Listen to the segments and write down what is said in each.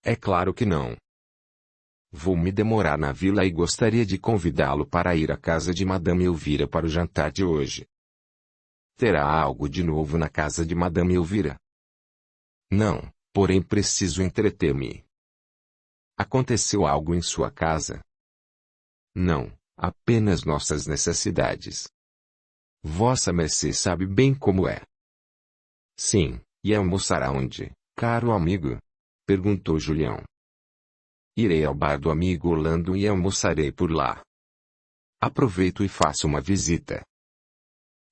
É claro que não. Vou me demorar na vila e gostaria de convidá-lo para ir à casa de Madame Elvira para o jantar de hoje. Terá algo de novo na casa de Madame Elvira? Não, porém preciso entreter-me. Aconteceu algo em sua casa? Não, apenas nossas necessidades. Vossa Mercê sabe bem como é. Sim, e almoçar aonde, caro amigo? Perguntou Julião. Irei ao bar do amigo Orlando e almoçarei por lá. Aproveito e faço uma visita.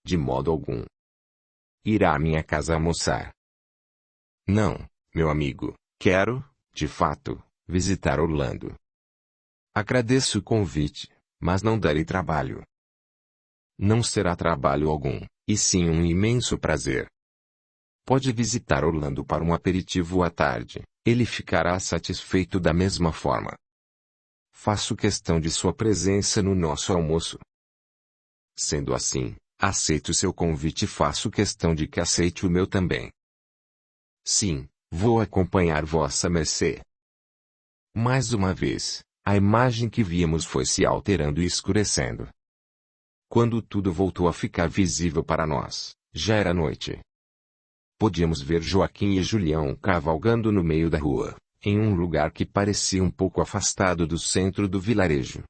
De modo algum. Irá à minha casa almoçar. Não, meu amigo, quero, de fato, visitar Orlando. Agradeço o convite, mas não darei trabalho. Não será trabalho algum, e sim um imenso prazer. Pode visitar Orlando para um aperitivo à tarde, ele ficará satisfeito da mesma forma. Faço questão de sua presença no nosso almoço. Sendo assim, aceito seu convite e faço questão de que aceite o meu também. Sim, vou acompanhar Vossa Mercê. Mais uma vez, a imagem que víamos foi se alterando e escurecendo. Quando tudo voltou a ficar visível para nós, já era noite. Podíamos ver Joaquim e Julião cavalgando no meio da rua, em um lugar que parecia um pouco afastado do centro do vilarejo.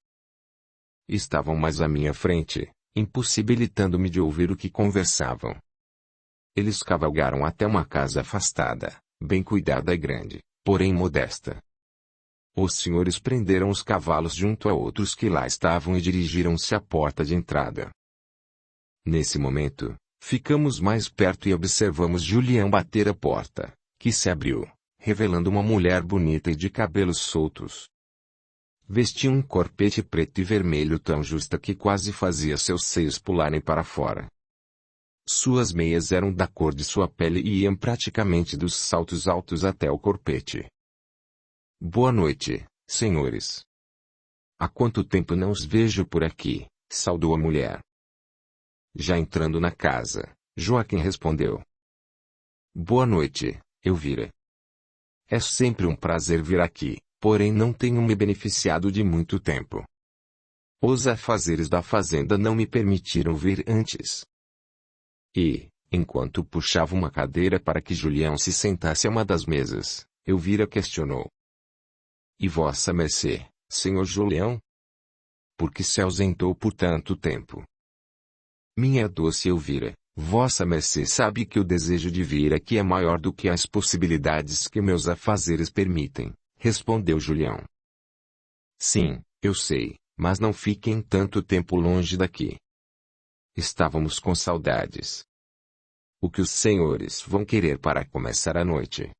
Estavam mais à minha frente, impossibilitando-me de ouvir o que conversavam. Eles cavalgaram até uma casa afastada, bem cuidada e grande, porém modesta. Os senhores prenderam os cavalos junto a outros que lá estavam e dirigiram-se à porta de entrada. Nesse momento, ficamos mais perto e observamos Julião bater a porta, que se abriu, revelando uma mulher bonita e de cabelos soltos. Vestia um corpete preto e vermelho tão justa que quase fazia seus seios pularem para fora. Suas meias eram da cor de sua pele e iam praticamente dos saltos altos até o corpete. Boa noite, senhores. Há quanto tempo não os vejo por aqui, saudou a mulher. Já entrando na casa, Joaquim respondeu. Boa noite, Elvira. É sempre um prazer vir aqui, porém não tenho me beneficiado de muito tempo. Os afazeres da fazenda não me permitiram vir antes. E, enquanto puxava uma cadeira para que Julião se sentasse a uma das mesas, Elvira questionou. E Vossa Mercê, senhor Julião? Por que se ausentou por tanto tempo? Minha doce Elvira, Vossa Mercê sabe que o desejo de vir aqui é maior do que as possibilidades que meus afazeres permitem, respondeu Julião. Sim, eu sei, mas não fiquem tanto tempo longe daqui. Estávamos com saudades. O que os senhores vão querer para começar a noite?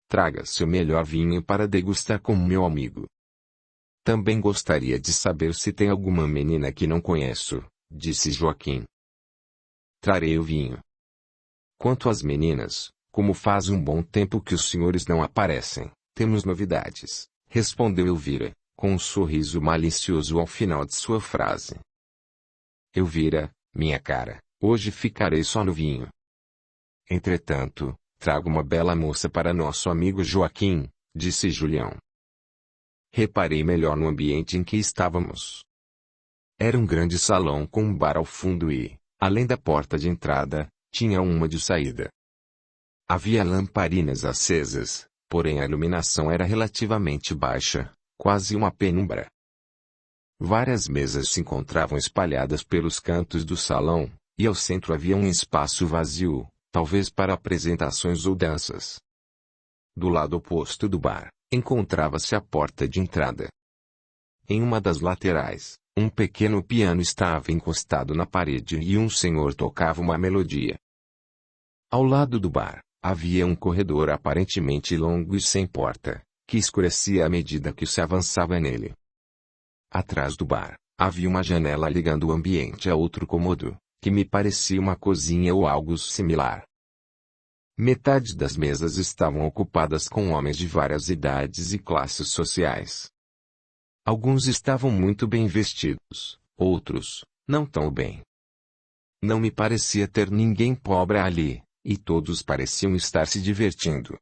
Traga seu melhor vinho para degustar com meu amigo. Também gostaria de saber se tem alguma menina que não conheço, disse Joaquim. Trarei o vinho. Quanto às meninas, como faz um bom tempo que os senhores não aparecem, temos novidades, respondeu Elvira, com um sorriso malicioso ao final de sua frase. Elvira, minha cara, hoje ficarei só no vinho. Entretanto, trago uma bela moça para nosso amigo Joaquim, disse Julião. Reparei melhor no ambiente em que estávamos. Era um grande salão com um bar ao fundo e, além da porta de entrada, tinha uma de saída. Havia lamparinas acesas, porém a iluminação era relativamente baixa, quase uma penumbra. Várias mesas se encontravam espalhadas pelos cantos do salão, e ao centro havia um espaço vazio, talvez para apresentações ou danças. Do lado oposto do bar, encontrava-se a porta de entrada. Em uma das laterais, um pequeno piano estava encostado na parede e um senhor tocava uma melodia. Ao lado do bar, havia um corredor aparentemente longo e sem porta, que escurecia à medida que se avançava nele. Atrás do bar, havia uma janela ligando o ambiente a outro cômodo, que me parecia uma cozinha ou algo similar. Metade das mesas estavam ocupadas com homens de várias idades e classes sociais. Alguns estavam muito bem vestidos, outros, não tão bem. Não me parecia ter ninguém pobre ali, e todos pareciam estar se divertindo.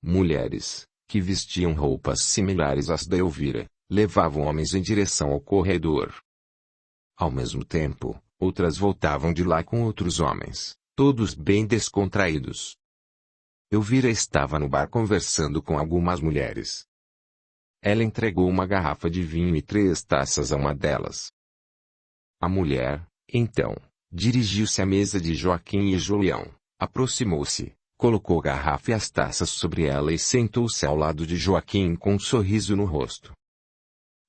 Mulheres, que vestiam roupas similares às da Elvira, levavam homens em direção ao corredor. Ao mesmo tempo, outras voltavam de lá com outros homens, todos bem descontraídos. Elvira estava no bar conversando com algumas mulheres. Ela entregou uma garrafa de vinho e 3 taças a uma delas. A mulher, então, dirigiu-se à mesa de Joaquim e Julião, aproximou-se, colocou a garrafa e as taças sobre ela e sentou-se ao lado de Joaquim com um sorriso no rosto.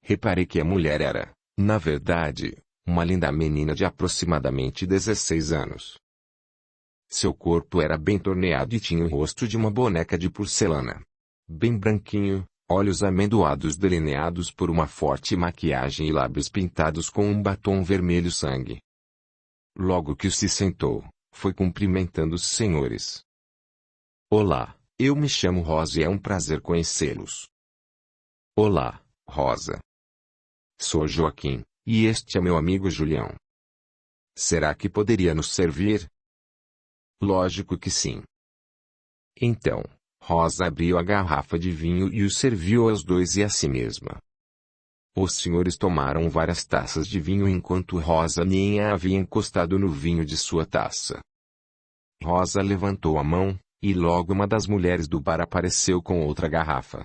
Reparei que a mulher era, na verdade, uma linda menina de aproximadamente 16 anos. Seu corpo era bem torneado e tinha o rosto de uma boneca de porcelana. Bem branquinho, olhos amendoados delineados por uma forte maquiagem e lábios pintados com um batom vermelho sangue. Logo que se sentou, foi cumprimentando os senhores. Olá, eu me chamo Rosa e é um prazer conhecê-los. Olá, Rosa. Sou Joaquim, e este é meu amigo Julião. Será que poderia nos servir? Lógico que sim. Então, Rosa abriu a garrafa de vinho e o serviu aos dois e a si mesma. Os senhores tomaram várias taças de vinho enquanto Rosa nem a havia encostado no vinho de sua taça. Rosa levantou a mão, e logo uma das mulheres do bar apareceu com outra garrafa.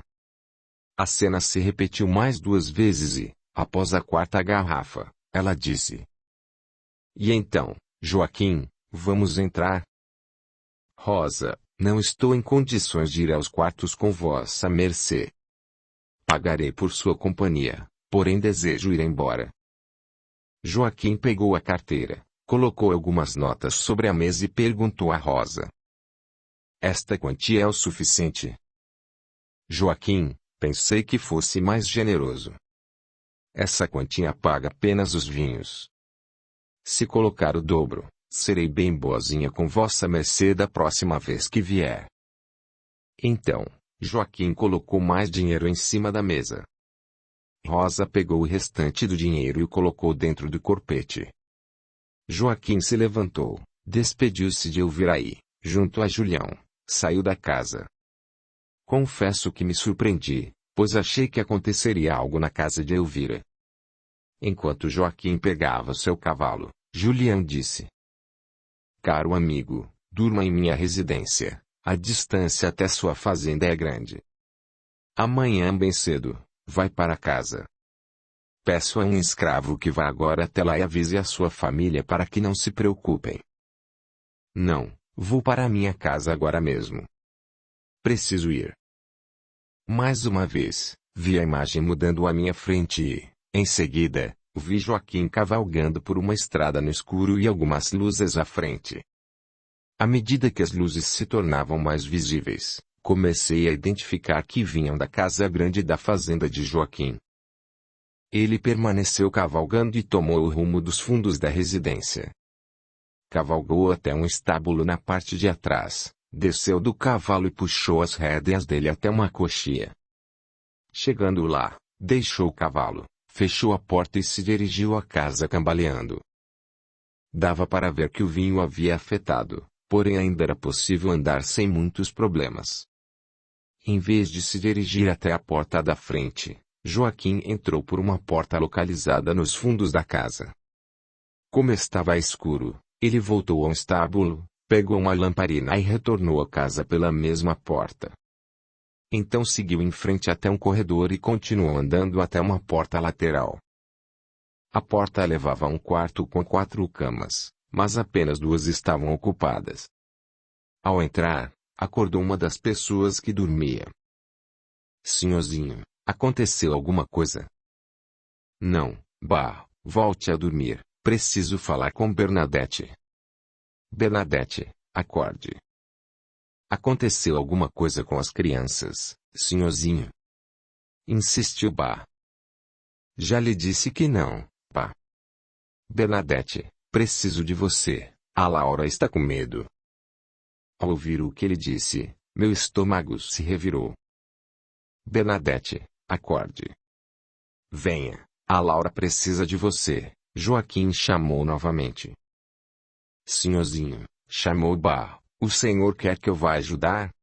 A cena se repetiu mais 2 vezes e, após a 4ª garrafa, ela disse: E então, Joaquim, vamos entrar? Rosa, não estou em condições de ir aos quartos com vossa mercê. Pagarei por sua companhia, porém desejo ir embora. Joaquim pegou a carteira, colocou algumas notas sobre a mesa e perguntou a Rosa: Esta quantia é o suficiente? Joaquim, pensei que fosse mais generoso. Essa quantia paga apenas os vinhos. Se colocar o dobro, serei bem boazinha com vossa mercê da próxima vez que vier. Então, Joaquim colocou mais dinheiro em cima da mesa. Rosa pegou o restante do dinheiro e o colocou dentro do corpete. Joaquim se levantou, despediu-se de Elvira e, junto a Julião, saiu da casa. Confesso que me surpreendi, pois achei que aconteceria algo na casa de Elvira. Enquanto Joaquim pegava seu cavalo, Julião disse: Caro amigo, durma em minha residência, a distância até sua fazenda é grande. Amanhã bem cedo, vai para casa. Peço a um escravo que vá agora até lá e avise a sua família para que não se preocupem. Não, vou para a minha casa agora mesmo. Preciso ir. Mais uma vez, vi a imagem mudando à minha frente e, em seguida, vi Joaquim cavalgando por uma estrada no escuro e algumas luzes à frente. À medida que as luzes se tornavam mais visíveis, comecei a identificar que vinham da casa grande da fazenda de Joaquim. Ele permaneceu cavalgando e tomou o rumo dos fundos da residência. Cavalgou até um estábulo na parte de atrás, desceu do cavalo e puxou as rédeas dele até uma coxia. Chegando lá, deixou o cavalo, fechou a porta e se dirigiu à casa cambaleando. Dava para ver que o vinho havia afetado, porém ainda era possível andar sem muitos problemas. Em vez de se dirigir até a porta da frente, Joaquim entrou por uma porta localizada nos fundos da casa. Como estava escuro, ele voltou ao estábulo, pegou uma lamparina e retornou à casa pela mesma porta. Então seguiu em frente até um corredor e continuou andando até uma porta lateral. A porta levava a um quarto com 4 camas, mas apenas 2 estavam ocupadas. Ao entrar, acordou uma das pessoas que dormia. Senhorzinho, aconteceu alguma coisa? Não, volte a dormir, preciso falar com Bernadette. Bernadette, acorde. Aconteceu alguma coisa com as crianças, senhorzinho? Insistiu Já lhe disse que não, Bernadette, preciso de você, a Laura está com medo. Ao ouvir o que ele disse, meu estômago se revirou. Bernadette, acorde. Venha, a Laura precisa de você, Joaquim chamou novamente. Senhorzinho, chamou o senhor quer que eu vá ajudar?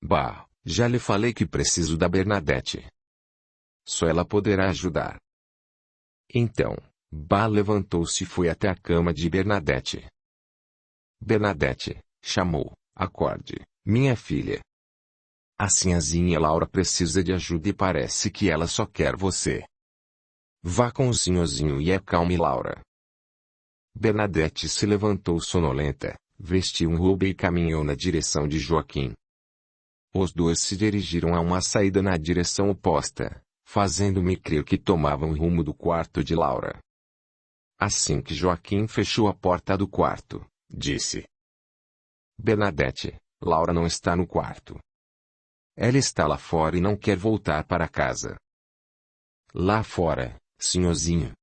Bah, já lhe falei que preciso da Bernadette. Só ela poderá ajudar. Então, Bah levantou-se e foi até a cama de Bernadette. Bernadette, chamou, acorde, minha filha. A sinhazinha Laura precisa de ajuda e parece que ela só quer você. Vá com o senhorzinho e acalme Laura. Bernadette se levantou sonolenta, vestiu um robe e caminhou na direção de Joaquim. Os dois se dirigiram a uma saída na direção oposta, fazendo-me crer que tomavam o rumo do quarto de Laura. Assim que Joaquim fechou a porta do quarto, disse: Bernadette, Laura não está no quarto. Ela está lá fora e não quer voltar para casa. Lá fora, senhorzinho.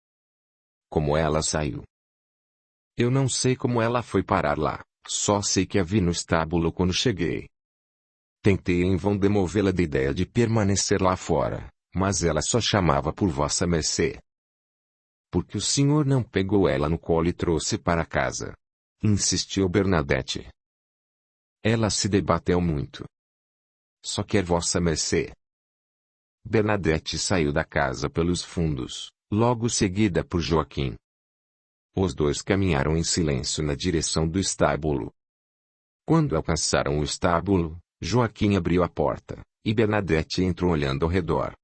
Como ela saiu? Eu não sei como ela foi parar lá, só sei que a vi no estábulo quando cheguei. Tentei em vão demovê-la da ideia de permanecer lá fora, mas ela só chamava por vossa mercê. Porque o senhor não pegou ela no colo e trouxe para casa? Insistiu Bernadette. Ela se debateu muito. Só quer vossa mercê. Bernadette saiu da casa pelos fundos, logo seguida por Joaquim. Os dois caminharam em silêncio na direção do estábulo. Quando alcançaram o estábulo, Joaquim abriu a porta, e Bernadette entrou olhando ao redor.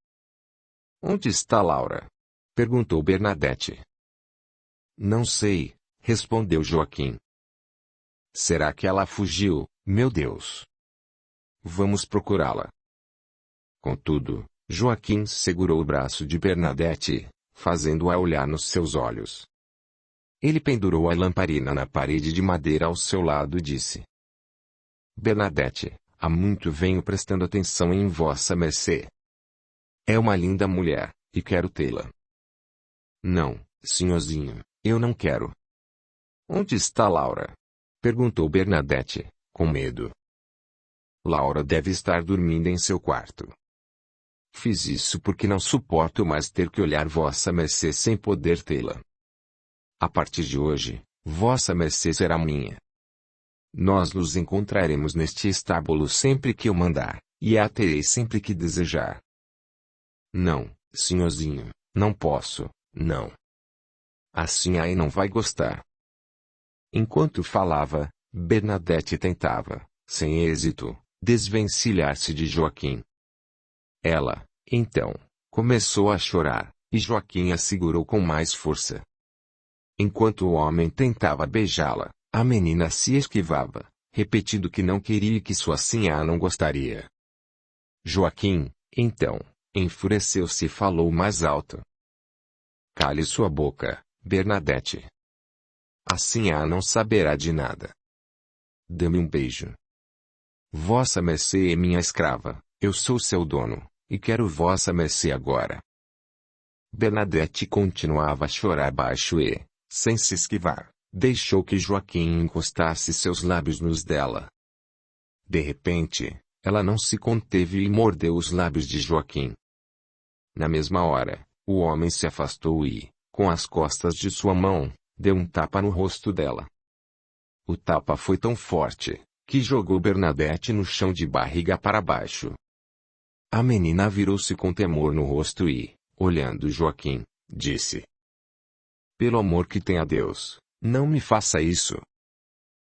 Onde está Laura? Perguntou Bernadette. Não sei, respondeu Joaquim. Será que ela fugiu, meu Deus? Vamos procurá-la. Contudo, Joaquim segurou o braço de Bernadette, fazendo-a olhar nos seus olhos. Ele pendurou a lamparina na parede de madeira ao seu lado e disse: Bernadette, há muito venho prestando atenção em vossa mercê. É uma linda mulher, e quero tê-la. Não, senhorzinho, eu não quero. Onde está Laura? Perguntou Bernadette, com medo. Laura deve estar dormindo em seu quarto. Fiz isso porque não suporto mais ter que olhar vossa mercê sem poder tê-la. A partir de hoje, vossa mercê será minha. Nós nos encontraremos neste estábulo sempre que eu mandar, e a terei sempre que desejar. Não, senhorzinho, não posso, não. Assim aí não vai gostar. Enquanto falava, Bernadette tentava, sem êxito, desvencilhar-se de Joaquim. Ela, então, começou a chorar, e Joaquim a segurou com mais força. Enquanto o homem tentava beijá-la, a menina se esquivava, repetindo que não queria e que sua sinhá não gostaria. Joaquim, então, enfureceu-se e falou mais alto. Cale sua boca, Bernadette. A sinhá não saberá de nada. Dê-me um beijo. Vossa mercê é minha escrava, eu sou seu dono, e quero vossa mercê agora. Bernadette continuava a chorar baixo e, sem se esquivar, deixou que Joaquim encostasse seus lábios nos dela. De repente, ela não se conteve e mordeu os lábios de Joaquim. Na mesma hora, o homem se afastou e, com as costas de sua mão, deu um tapa no rosto dela. O tapa foi tão forte, que jogou Bernadette no chão de barriga para baixo. A menina virou-se com temor no rosto e, olhando Joaquim, disse: Pelo amor que tem a Deus, não me faça isso.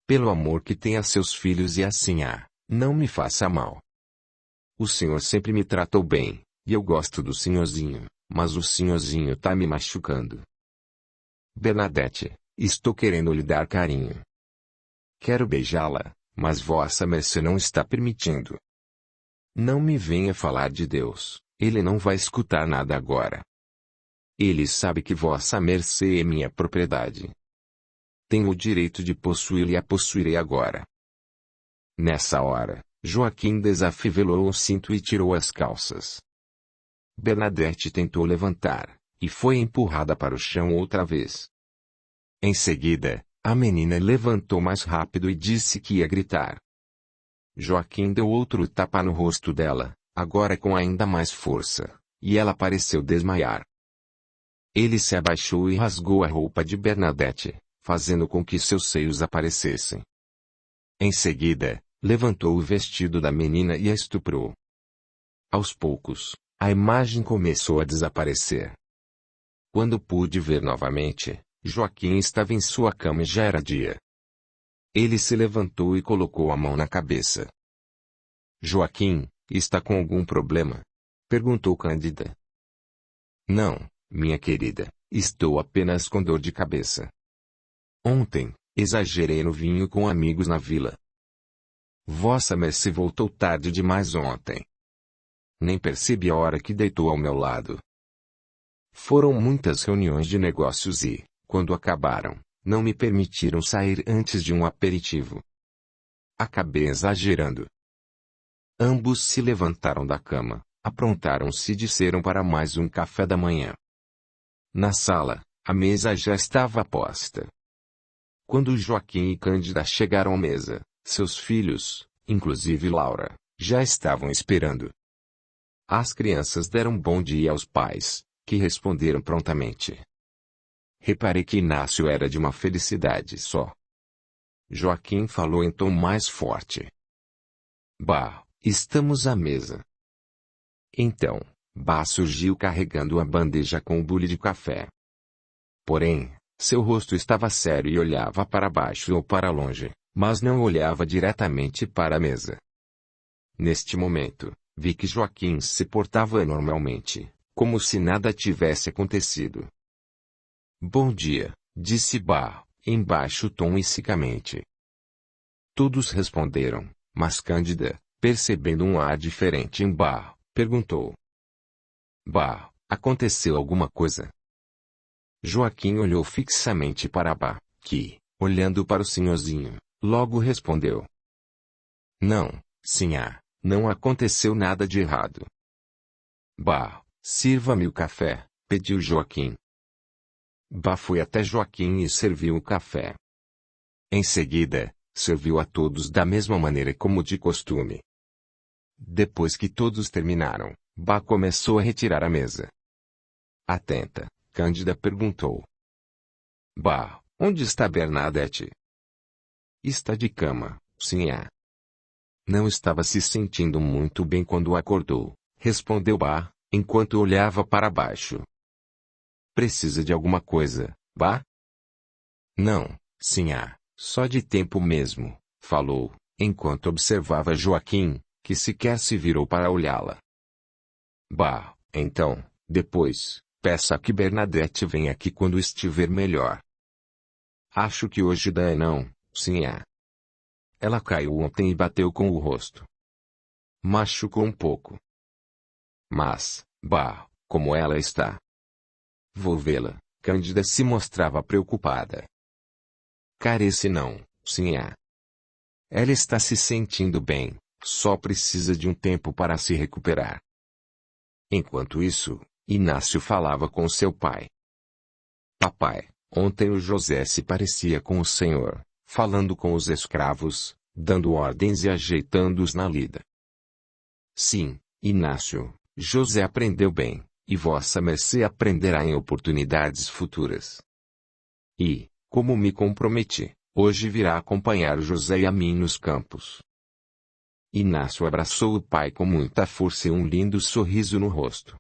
Pelo amor que tem a seus filhos e a sinhá, não me faça mal. O senhor sempre me tratou bem, e eu gosto do senhorzinho, mas o senhorzinho tá me machucando. Bernadette, estou querendo lhe dar carinho. Quero beijá-la, mas vossa mercê não está permitindo. Não me venha falar de Deus, ele não vai escutar nada agora. Ele sabe que vossa mercê é minha propriedade. Tenho o direito de possuí-la e a possuirei agora. Nessa hora, Joaquim desafivelou o cinto e tirou as calças. Bernadette tentou levantar, e foi empurrada para o chão outra vez. Em seguida, a menina levantou mais rápido e disse que ia gritar. Joaquim deu outro tapa no rosto dela, agora com ainda mais força, e ela pareceu desmaiar. Ele se abaixou e rasgou a roupa de Bernadette, fazendo com que seus seios aparecessem. Em seguida, levantou o vestido da menina e a estuprou. Aos poucos, a imagem começou a desaparecer. Quando pude ver novamente, Joaquim estava em sua cama e já era dia. Ele se levantou e colocou a mão na cabeça. Joaquim, está com algum problema? Perguntou Cândida. Não, minha querida, estou apenas com dor de cabeça. Ontem, exagerei no vinho com amigos na vila. Vossa Mercê voltou tarde demais ontem. Nem percebi a hora que deitou ao meu lado. Foram muitas reuniões de negócios e, quando acabaram, não me permitiram sair antes de um aperitivo. Acabei exagerando. Ambos se levantaram da cama, aprontaram-se e disseram para mais um café da manhã. Na sala, a mesa já estava posta. Quando Joaquim e Cândida chegaram à mesa, seus filhos, inclusive Laura, já estavam esperando. As crianças deram bom dia aos pais, que responderam prontamente. Reparei que Inácio era de uma felicidade só. Joaquim falou em tom mais forte. Bah, estamos à mesa. Então, Bah surgiu carregando a bandeja com o bule de café. Porém, seu rosto estava sério e olhava para baixo ou para longe, mas não olhava diretamente para a mesa. Neste momento, vi que Joaquim se portava normalmente, como se nada tivesse acontecido. Bom dia, disse Bah, em baixo tom e secamente. Todos responderam, mas Cândida, percebendo um ar diferente em Bah, perguntou. Bah, aconteceu alguma coisa? Joaquim olhou fixamente para Bah, que, olhando para o senhorzinho, logo respondeu. Não, sinhá, não aconteceu nada de errado. Bah, sirva-me o café, pediu Joaquim. Bah foi até Joaquim e serviu o café. Em seguida, serviu a todos da mesma maneira como de costume. Depois que todos terminaram, Bah começou a retirar a mesa. Atenta, Cândida perguntou. Bah, onde está Bernadette? Está de cama, sinhá. Não estava se sentindo muito bem quando acordou, respondeu Bah, enquanto olhava para baixo. Precisa de alguma coisa, Bah? Não, sinhá, só de tempo mesmo, falou, enquanto observava Joaquim, que sequer se virou para olhá-la. Bah, então, depois, peça que Bernadette venha aqui quando estiver melhor. Acho que hoje dá não, sinhá. Ela caiu ontem e bateu com o rosto. Machucou um pouco. Mas, Bah, como ela está? Vou vê-la. Cândida se mostrava preocupada. Carece não, sinhá. Ela está se sentindo bem, só precisa de um tempo para se recuperar. Enquanto isso, Inácio falava com seu pai. Papai, ontem o José se parecia com o senhor, falando com os escravos, dando ordens e ajeitando-os na lida. Sim, Inácio, José aprendeu bem, e vossa mercê aprenderá em oportunidades futuras. E, como me comprometi, hoje virá acompanhar José e a mim nos campos. Inácio abraçou o pai com muita força e um lindo sorriso no rosto.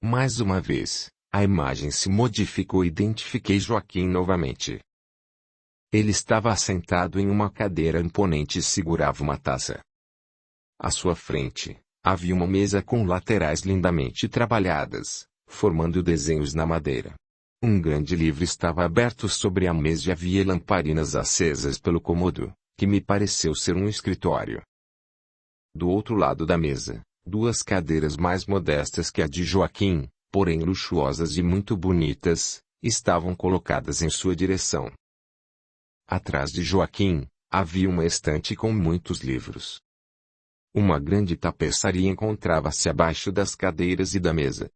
Mais uma vez, a imagem se modificou e identifiquei Joaquim novamente. Ele estava assentado em uma cadeira imponente e segurava uma taça. À sua frente, havia uma mesa com laterais lindamente trabalhadas, formando desenhos na madeira. Um grande livro estava aberto sobre a mesa e havia lamparinas acesas pelo cômodo, que me pareceu ser um escritório. Do outro lado da mesa, duas cadeiras mais modestas que a de Joaquim, porém luxuosas e muito bonitas, estavam colocadas em sua direção. Atrás de Joaquim, havia uma estante com muitos livros. Uma grande tapeçaria encontrava-se abaixo das cadeiras e da mesa.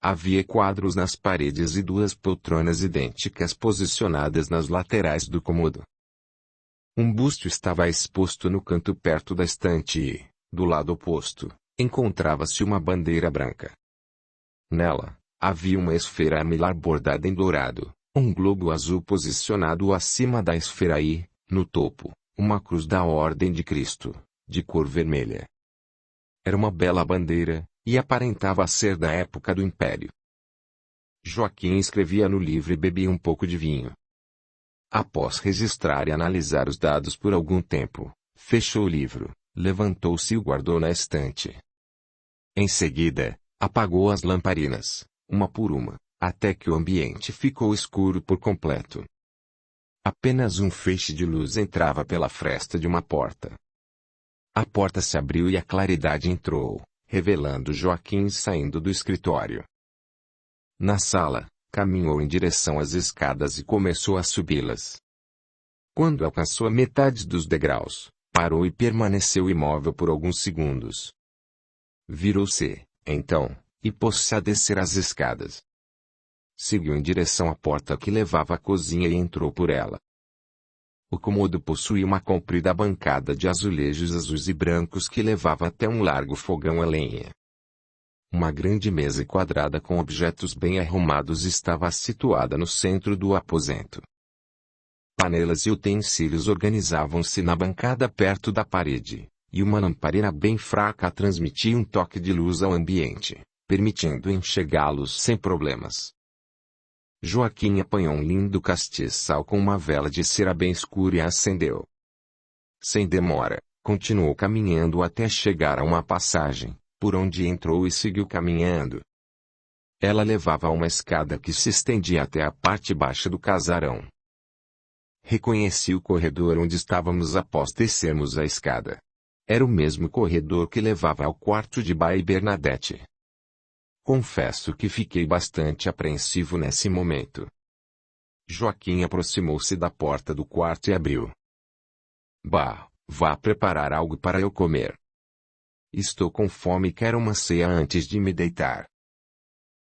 Havia quadros nas paredes e duas poltronas idênticas posicionadas nas laterais do cômodo. Um busto estava exposto no canto perto da estante e, do lado oposto, encontrava-se uma bandeira branca. Nela, havia uma esfera amilar bordada em dourado, um globo azul posicionado acima da esfera e, no topo, uma cruz da Ordem de Cristo, de cor vermelha. Era uma bela bandeira, e aparentava ser da época do Império. Joaquim escrevia no livro e bebia um pouco de vinho. Após registrar e analisar os dados por algum tempo, fechou o livro, levantou-se e o guardou na estante. Em seguida, apagou as lamparinas, uma por uma, até que o ambiente ficou escuro por completo. Apenas um feixe de luz entrava pela fresta de uma porta. A porta se abriu e a claridade entrou, revelando Joaquim saindo do escritório. Na sala, caminhou em direção às escadas e começou a subi-las. Quando alcançou a metade dos degraus, parou e permaneceu imóvel por alguns segundos. Virou-se, então, e pôs-se a descer as escadas. Seguiu em direção à porta que levava à cozinha e entrou por ela. O cômodo possuía uma comprida bancada de azulejos azuis e brancos que levava até um largo fogão a lenha. Uma grande mesa quadrada com objetos bem arrumados estava situada no centro do aposento. Panelas e utensílios organizavam-se na bancada perto da parede, e uma lamparina bem fraca transmitia um toque de luz ao ambiente, permitindo enxergá-los sem problemas. Joaquim apanhou um lindo castiçal com uma vela de cera bem escura e a acendeu. Sem demora, continuou caminhando até chegar a uma passagem, por onde entrou e seguiu caminhando. Ela levava a uma escada que se estendia até a parte baixa do casarão. Reconheci o corredor onde estávamos após descermos a escada. Era o mesmo corredor que levava ao quarto de Bá e Bernadette. Confesso que fiquei bastante apreensivo nesse momento. Joaquim aproximou-se da porta do quarto e abriu. Bah, vá preparar algo para eu comer. Estou com fome e quero uma ceia antes de me deitar.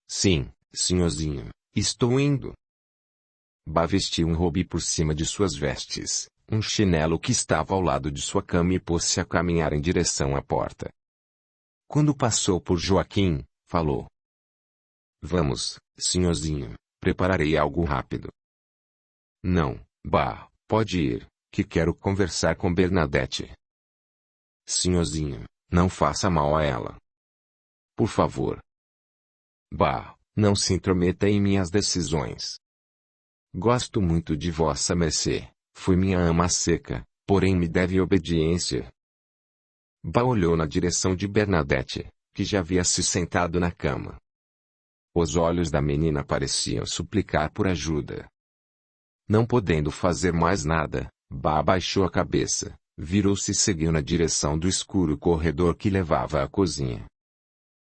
Sim, senhorzinho, estou indo. Bah vestiu um robe por cima de suas vestes, um chinelo que estava ao lado de sua cama e pôs-se a caminhar em direção à porta. Quando passou por Joaquim, falou. Vamos, senhorzinho, prepararei algo rápido. Não, Bah, pode ir, que quero conversar com Bernadette. Senhorzinho, não faça mal a ela. Por favor. Bah, não se intrometa em minhas decisões. Gosto muito de vossa mercê, fui minha ama seca, porém me deve obediência. Bah olhou na direção de Bernadette, que já havia se sentado na cama. Os olhos da menina pareciam suplicar por ajuda. Não podendo fazer mais nada, Bah abaixou a cabeça, virou-se e seguiu na direção do escuro corredor que levava à cozinha.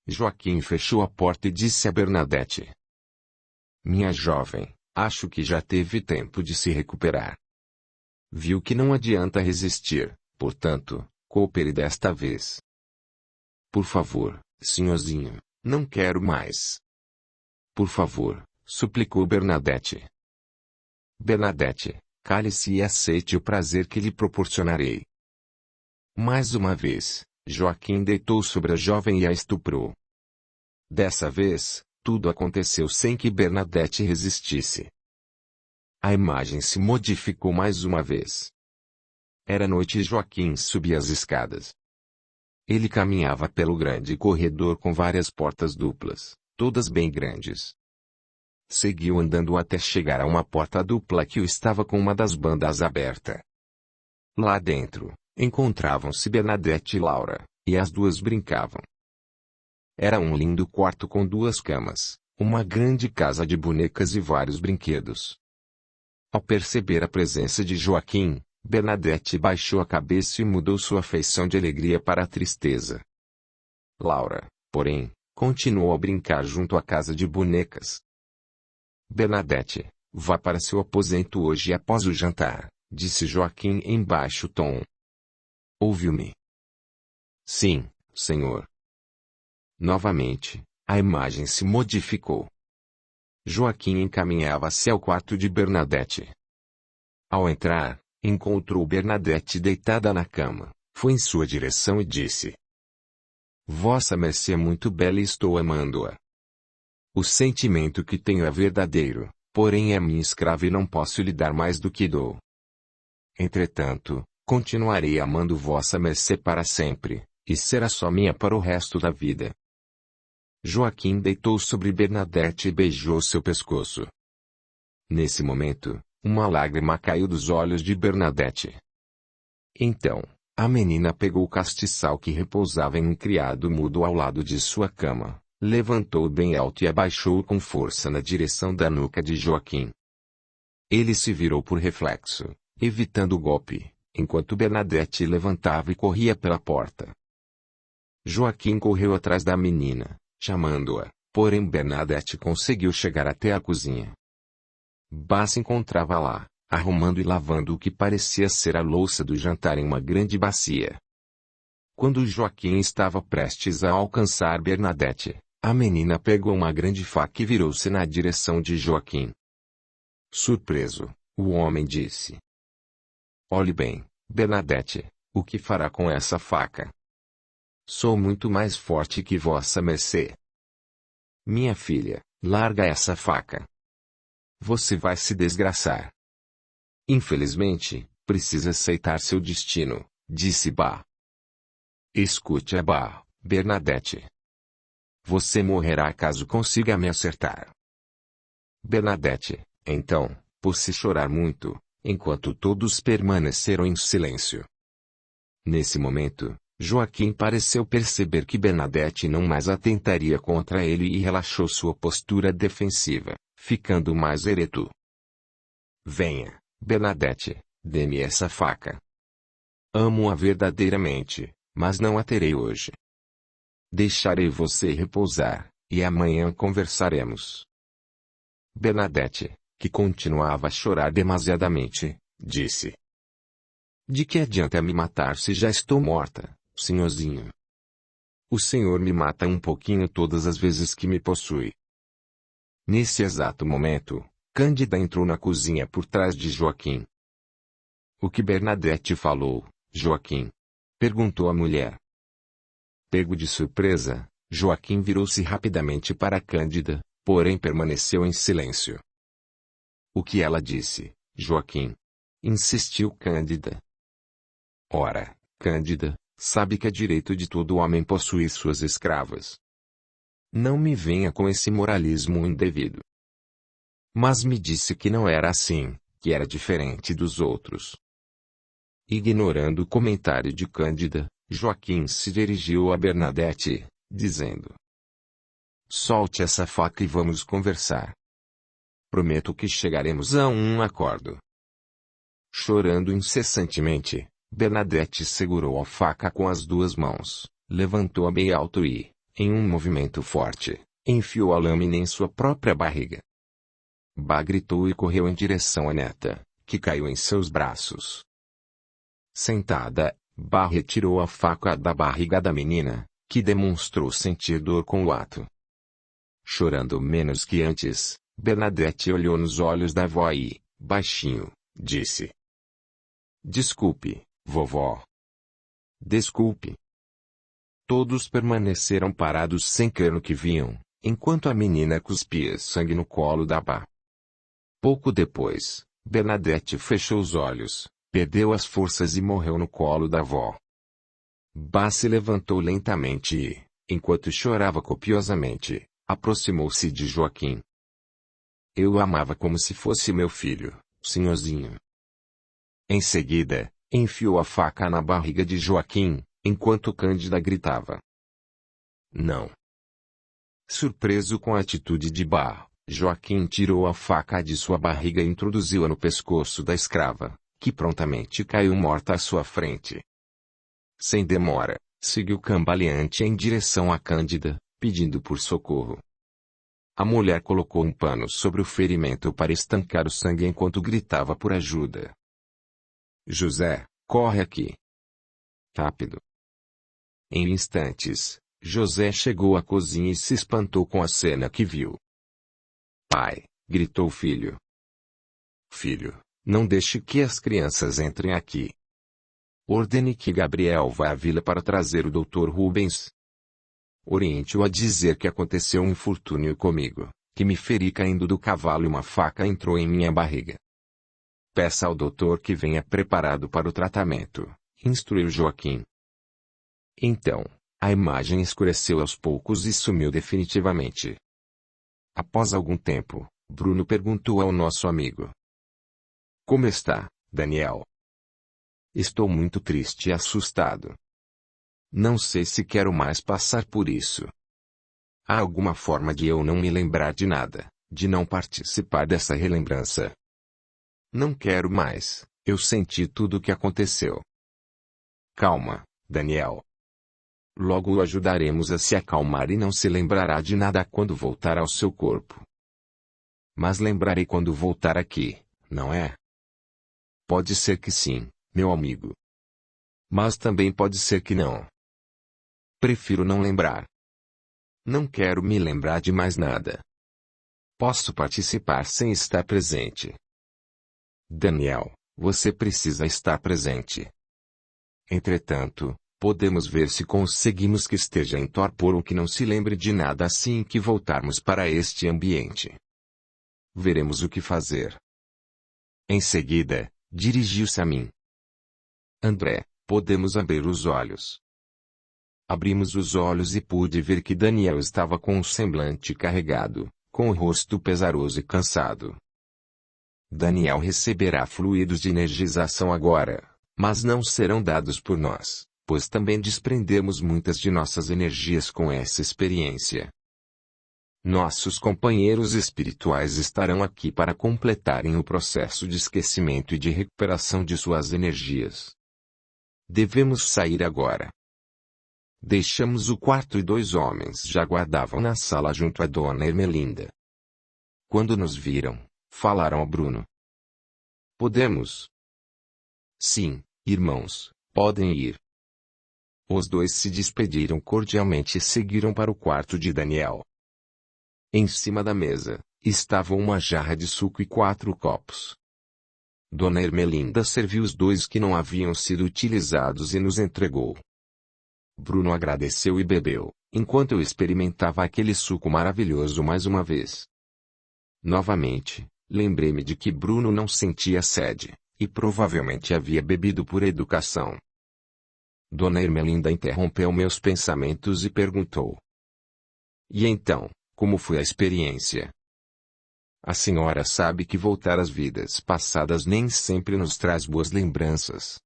Joaquim fechou a porta e disse a Bernadette. Minha jovem, acho que já teve tempo de se recuperar. Viu que não adianta resistir, portanto, coopere desta vez. Por favor, senhorzinho, não quero mais. Por favor, suplicou Bernadette. Bernadette, cale-se e aceite o prazer que lhe proporcionarei. Mais uma vez, Joaquim deitou sobre a jovem e a estuprou. Dessa vez, tudo aconteceu sem que Bernadette resistisse. A imagem se modificou mais uma vez. Era noite e Joaquim subia as escadas. Ele caminhava pelo grande corredor com várias portas duplas, todas bem grandes. Seguiu andando até chegar a uma porta dupla que estava com uma das bandas aberta. Lá dentro, encontravam-se Bernadette e Laura, e as duas brincavam. Era um lindo quarto com duas camas, uma grande casa de bonecas e vários brinquedos. Ao perceber a presença de Joaquim, Bernadette baixou a cabeça e mudou sua feição de alegria para a tristeza. Laura, porém, continuou a brincar junto à casa de bonecas. Bernadette, vá para seu aposento hoje após o jantar, disse Joaquim em baixo tom. Ouviu-me? Sim, senhor. Novamente, a imagem se modificou. Joaquim encaminhava-se ao quarto de Bernadette. Ao entrar, encontrou Bernadette deitada na cama, foi em sua direção e disse. Vossa mercê é muito bela e estou amando-a. O sentimento que tenho é verdadeiro, porém é minha escrava e não posso lhe dar mais do que dou. Entretanto, Continuarei amando vossa mercê para sempre, e será só minha para o resto da vida. Joaquim deitou sobre Bernadette e beijou seu pescoço. Nesse momento, uma lágrima caiu dos olhos de Bernadette. Então, a menina pegou o castiçal que repousava em um criado mudo ao lado de sua cama, levantou-o bem alto e abaixou-o com força na direção da nuca de Joaquim. Ele se virou por reflexo, evitando o golpe, enquanto Bernadette levantava e corria pela porta. Joaquim correu atrás da menina, chamando-a, porém Bernadette conseguiu chegar até a cozinha. Bá se encontrava lá, arrumando e lavando o que parecia ser a louça do jantar em uma grande bacia. Quando Joaquim estava prestes a alcançar Bernadette, a menina pegou uma grande faca e virou-se na direção de Joaquim. Surpreso, o homem disse: "Olhe bem, Bernadette, o que fará com essa faca? Sou muito mais forte que vossa mercê. Minha filha, larga essa faca. Você vai se desgraçar." "Infelizmente, precisa aceitar seu destino", disse Bá. "Escute a Bá, Bernadette. Você morrerá caso consiga me acertar." Bernadette, então, pôs-se a chorar muito, enquanto todos permaneceram em silêncio. Nesse momento, Joaquim pareceu perceber que Bernadette não mais atentaria contra ele e relaxou sua postura defensiva, ficando mais ereto. "Venha, Bernadette, dê-me essa faca. Amo-a verdadeiramente, mas não a terei hoje. Deixarei você repousar, e amanhã conversaremos." Bernadette, que continuava a chorar demasiadamente, disse: "De que adianta me matar se já estou morta, senhorzinho? O senhor me mata um pouquinho todas as vezes que me possui." Nesse exato momento, Cândida entrou na cozinha por trás de Joaquim. "O que Bernadette falou, Joaquim?" perguntou a mulher. Pego de surpresa, Joaquim virou-se rapidamente para Cândida, porém permaneceu em silêncio. "O que ela disse, Joaquim?" insistiu Cândida. "Ora, Cândida, sabe que é direito de todo homem possuir suas escravas. Não me venha com esse moralismo indevido." "Mas me disse que não era assim, que era diferente dos outros." Ignorando o comentário de Cândida, Joaquim se dirigiu a Bernadette, dizendo: "Solte essa faca e vamos conversar. Prometo que chegaremos a um acordo." Chorando incessantemente, Bernadette segurou a faca com as duas mãos, levantou-a bem alto e, em um movimento forte, enfiou a lâmina em sua própria barriga. Bá gritou e correu em direção à neta, que caiu em seus braços. Sentada, Bá retirou a faca da barriga da menina, que demonstrou sentir dor com o ato. Chorando menos que antes, Bernadette olhou nos olhos da avó e, baixinho, disse: "Desculpe, vovó." "Desculpe." Todos permaneceram parados sem crer no que viam, enquanto a menina cuspia sangue no colo da Bá. Pouco depois, Bernadette fechou os olhos, perdeu as forças e morreu no colo da avó. Bá se levantou lentamente e, enquanto chorava copiosamente, aproximou-se de Joaquim. "Eu o amava como se fosse meu filho, senhorzinho." Em seguida, enfiou a faca na barriga de Joaquim, enquanto Cândida gritava: "Não!" Surpreso com a atitude de Bá, Joaquim tirou a faca de sua barriga e introduziu-a no pescoço da escrava, que prontamente caiu morta à sua frente. Sem demora, seguiu cambaleante em direção a Cândida, pedindo por socorro. A mulher colocou um pano sobre o ferimento para estancar o sangue enquanto gritava por ajuda. "José, corre aqui! Rápido!" Em instantes, José chegou à cozinha e se espantou com a cena que viu. "Pai!" gritou o filho. "Filho, não deixe que as crianças entrem aqui. Ordene que Gabriel vá à vila para trazer o Dr. Rubens. Oriente-o a dizer que aconteceu um infortúnio comigo, que me feri caindo do cavalo e uma faca entrou em minha barriga." Peça ao doutor que venha preparado para o tratamento, instruiu Joaquim. Então, a imagem escureceu aos poucos e sumiu definitivamente. Após algum tempo, Bruno perguntou ao nosso amigo: Como está, Daniel? Estou muito triste e assustado. Não sei se quero mais passar por isso. Há alguma forma de eu não me lembrar de nada, de não participar dessa relembrança? Não quero mais, eu senti tudo o que aconteceu. Calma, Daniel. Logo o ajudaremos a se acalmar e não se lembrará de nada quando voltar ao seu corpo. Mas lembrarei quando voltar aqui, não é? Pode ser que sim, meu amigo. Mas também pode ser que não. Prefiro não lembrar. Não quero me lembrar de mais nada. Posso participar sem estar presente. Daniel, você precisa estar presente. Entretanto, podemos ver se conseguimos que esteja em torpor ou que não se lembre de nada assim que voltarmos para este ambiente. Veremos o que fazer. Em seguida, dirigiu-se a mim. André, podemos abrir os olhos. Abrimos os olhos e pude ver que Daniel estava com um semblante carregado, com o rosto pesaroso e cansado. Daniel receberá fluidos de energização agora, mas não serão dados por nós, pois também desprendemos muitas de nossas energias com essa experiência. Nossos companheiros espirituais estarão aqui para completarem o processo de esquecimento e de recuperação de suas energias. Devemos sair agora. Deixamos o quarto e 2 homens já aguardavam na sala junto a Dona Ermelinda. Quando nos viram, falaram a Bruno. Podemos? Sim, irmãos, podem ir. Os 2 se despediram cordialmente e seguiram para o quarto de Daniel. Em cima da mesa, estavam uma jarra de suco e 4 copos. Dona Ermelinda serviu os 2 que não haviam sido utilizados e nos entregou. Bruno agradeceu e bebeu, enquanto eu experimentava aquele suco maravilhoso mais uma vez. Novamente, lembrei-me de que Bruno não sentia sede, e provavelmente havia bebido por educação. Dona Ermelinda interrompeu meus pensamentos e perguntou: E então, como foi a experiência? A senhora sabe que voltar às vidas passadas nem sempre nos traz boas lembranças.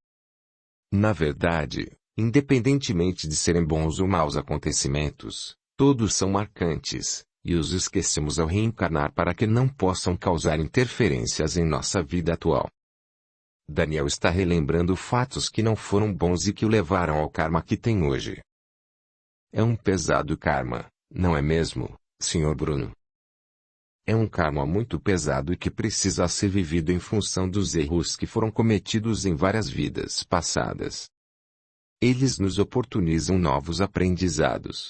Na verdade, independentemente de serem bons ou maus acontecimentos, todos são marcantes, e os esquecemos ao reencarnar para que não possam causar interferências em nossa vida atual. Daniel está relembrando fatos que não foram bons e que o levaram ao karma que tem hoje. É um pesado karma, não é mesmo, Sr. Bruno? É um karma muito pesado e que precisa ser vivido em função dos erros que foram cometidos em várias vidas passadas. Eles nos oportunizam novos aprendizados.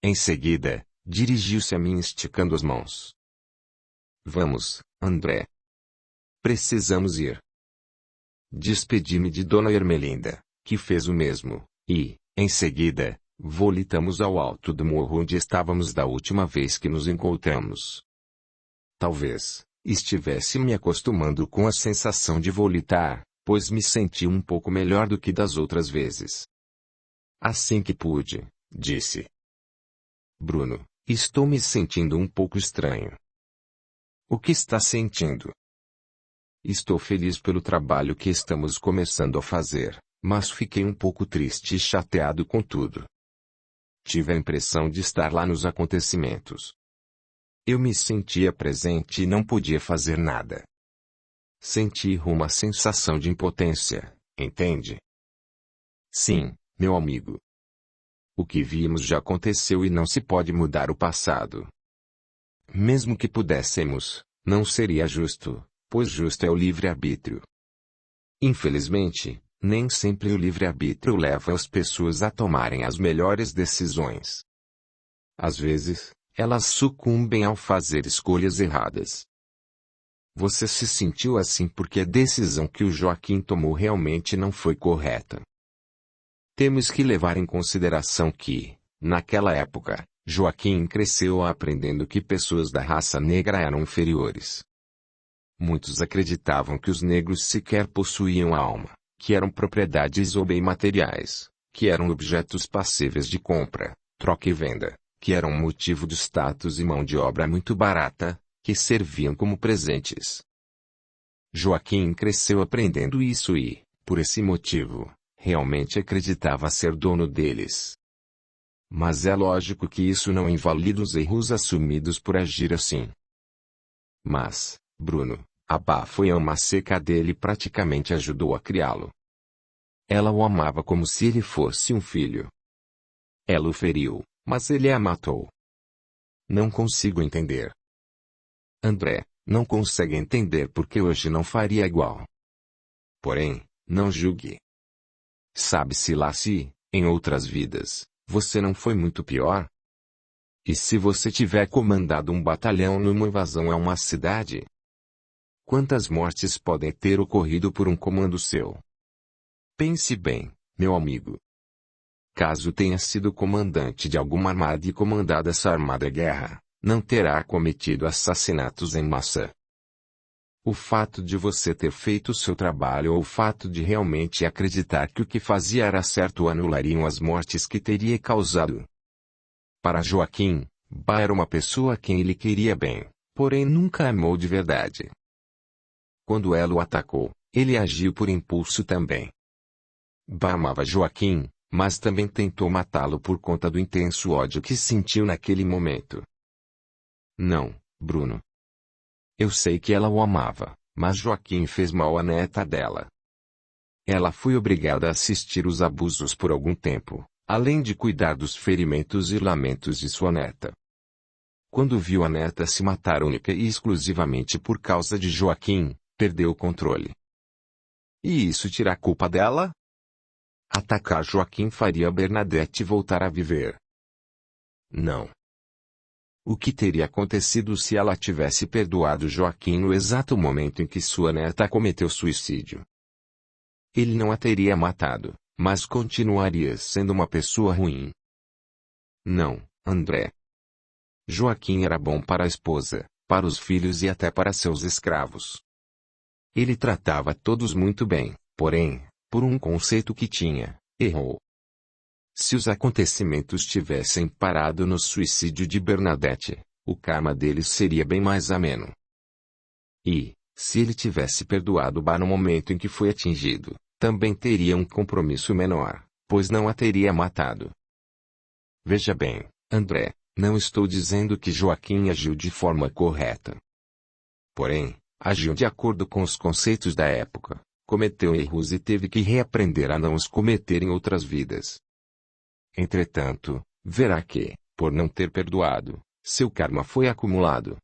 Em seguida, dirigiu-se a mim esticando as mãos. Vamos, André. Precisamos ir. Despedi-me de Dona Ermelinda, que fez o mesmo, e, em seguida, voltamos ao alto do morro onde estávamos da última vez que nos encontramos. Talvez, estivesse me acostumando com a sensação de volitar, pois me senti um pouco melhor do que das outras vezes. Assim que pude, disse: Bruno, estou me sentindo um pouco estranho. O que está sentindo? Estou feliz pelo trabalho que estamos começando a fazer, mas fiquei um pouco triste e chateado com tudo. Tive a impressão de estar lá nos acontecimentos. Eu me sentia presente e não podia fazer nada. Senti uma sensação de impotência, entende? Sim, meu amigo. O que vimos já aconteceu e não se pode mudar o passado. Mesmo que pudéssemos, não seria justo, pois justo é o livre-arbítrio. Infelizmente, nem sempre o livre-arbítrio leva as pessoas a tomarem as melhores decisões. Às vezes, elas sucumbem ao fazer escolhas erradas. Você se sentiu assim porque a decisão que o Joaquim tomou realmente não foi correta. Temos que levar em consideração que, naquela época, Joaquim cresceu aprendendo que pessoas da raça negra eram inferiores. Muitos acreditavam que os negros sequer possuíam alma, que eram propriedades ou bem materiais, que eram objetos passíveis de compra, troca e venda, que eram motivo de status e mão de obra muito barata, que serviam como presentes. Joaquim cresceu aprendendo isso e, por esse motivo, realmente acreditava ser dono deles. Mas é lógico que isso não invalida os erros assumidos por agir assim. Mas, Bruno, a Bá foi a alma seca dele e praticamente ajudou a criá-lo. Ela o amava como se ele fosse um filho. Ela o feriu, mas ele a matou. Não consigo entender. André, não consegue entender porque hoje não faria igual. Porém, não julgue. Sabe-se lá se, em outras vidas, você não foi muito pior? E se você tiver comandado um batalhão numa invasão a uma cidade? Quantas mortes podem ter ocorrido por um comando seu? Pense bem, meu amigo. Caso tenha sido comandante de alguma armada e comandado essa armada guerra, não terá cometido assassinatos em massa. O fato de você ter feito o seu trabalho ou o fato de realmente acreditar que o que fazia era certo anulariam as mortes que teria causado. Para Joaquim, Bá era uma pessoa a quem ele queria bem, porém nunca amou de verdade. Quando ela o atacou, ele agiu por impulso também. Bá amava Joaquim, mas também tentou matá-lo por conta do intenso ódio que sentiu naquele momento. Não, Bruno. Eu sei que ela o amava, mas Joaquim fez mal à neta dela. Ela foi obrigada a assistir os abusos por algum tempo, além de cuidar dos ferimentos e lamentos de sua neta. Quando viu a neta se matar única e exclusivamente por causa de Joaquim, perdeu o controle. E isso tira a culpa dela? Atacar Joaquim faria Bernadette voltar a viver. Não. O que teria acontecido se ela tivesse perdoado Joaquim no exato momento em que sua neta cometeu suicídio? Ele não a teria matado, mas continuaria sendo uma pessoa ruim. Não, André. Joaquim era bom para a esposa, para os filhos e até para seus escravos. Ele tratava todos muito bem, porém, por um conceito que tinha, errou. Se os acontecimentos tivessem parado no suicídio de Bernadette, o karma deles seria bem mais ameno. E, se ele tivesse perdoado Bá no momento em que foi atingido, também teria um compromisso menor, pois não a teria matado. Veja bem, André, não estou dizendo que Joaquim agiu de forma correta. Porém, agiu de acordo com os conceitos da época, cometeu erros e teve que reaprender a não os cometer em outras vidas. Entretanto, verá que, por não ter perdoado, seu karma foi acumulado.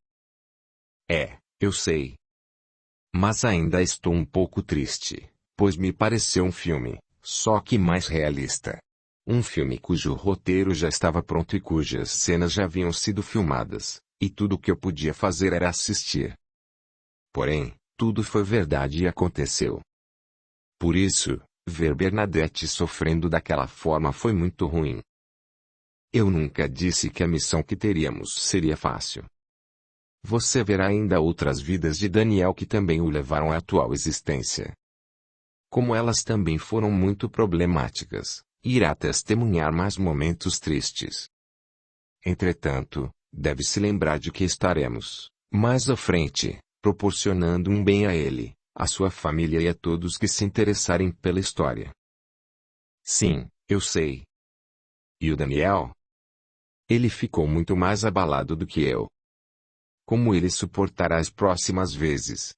Eu sei. Mas ainda estou um pouco triste, pois me pareceu um filme, só que mais realista. Um filme cujo roteiro já estava pronto e cujas cenas já haviam sido filmadas, e tudo o que eu podia fazer era assistir. Porém, tudo foi verdade e aconteceu. Por isso, ver Bernadette sofrendo daquela forma foi muito ruim. Eu nunca disse que a missão que teríamos seria fácil. Você verá ainda outras vidas de Daniel que também o levaram à atual existência. Como elas também foram muito problemáticas, irá testemunhar mais momentos tristes. Entretanto, deve-se lembrar de que estaremos, mais à frente, proporcionando um bem a ele, a sua família e a todos que se interessarem pela história. Sim, eu sei. E o Daniel? Ele ficou muito mais abalado do que eu. Como ele suportará as próximas vezes?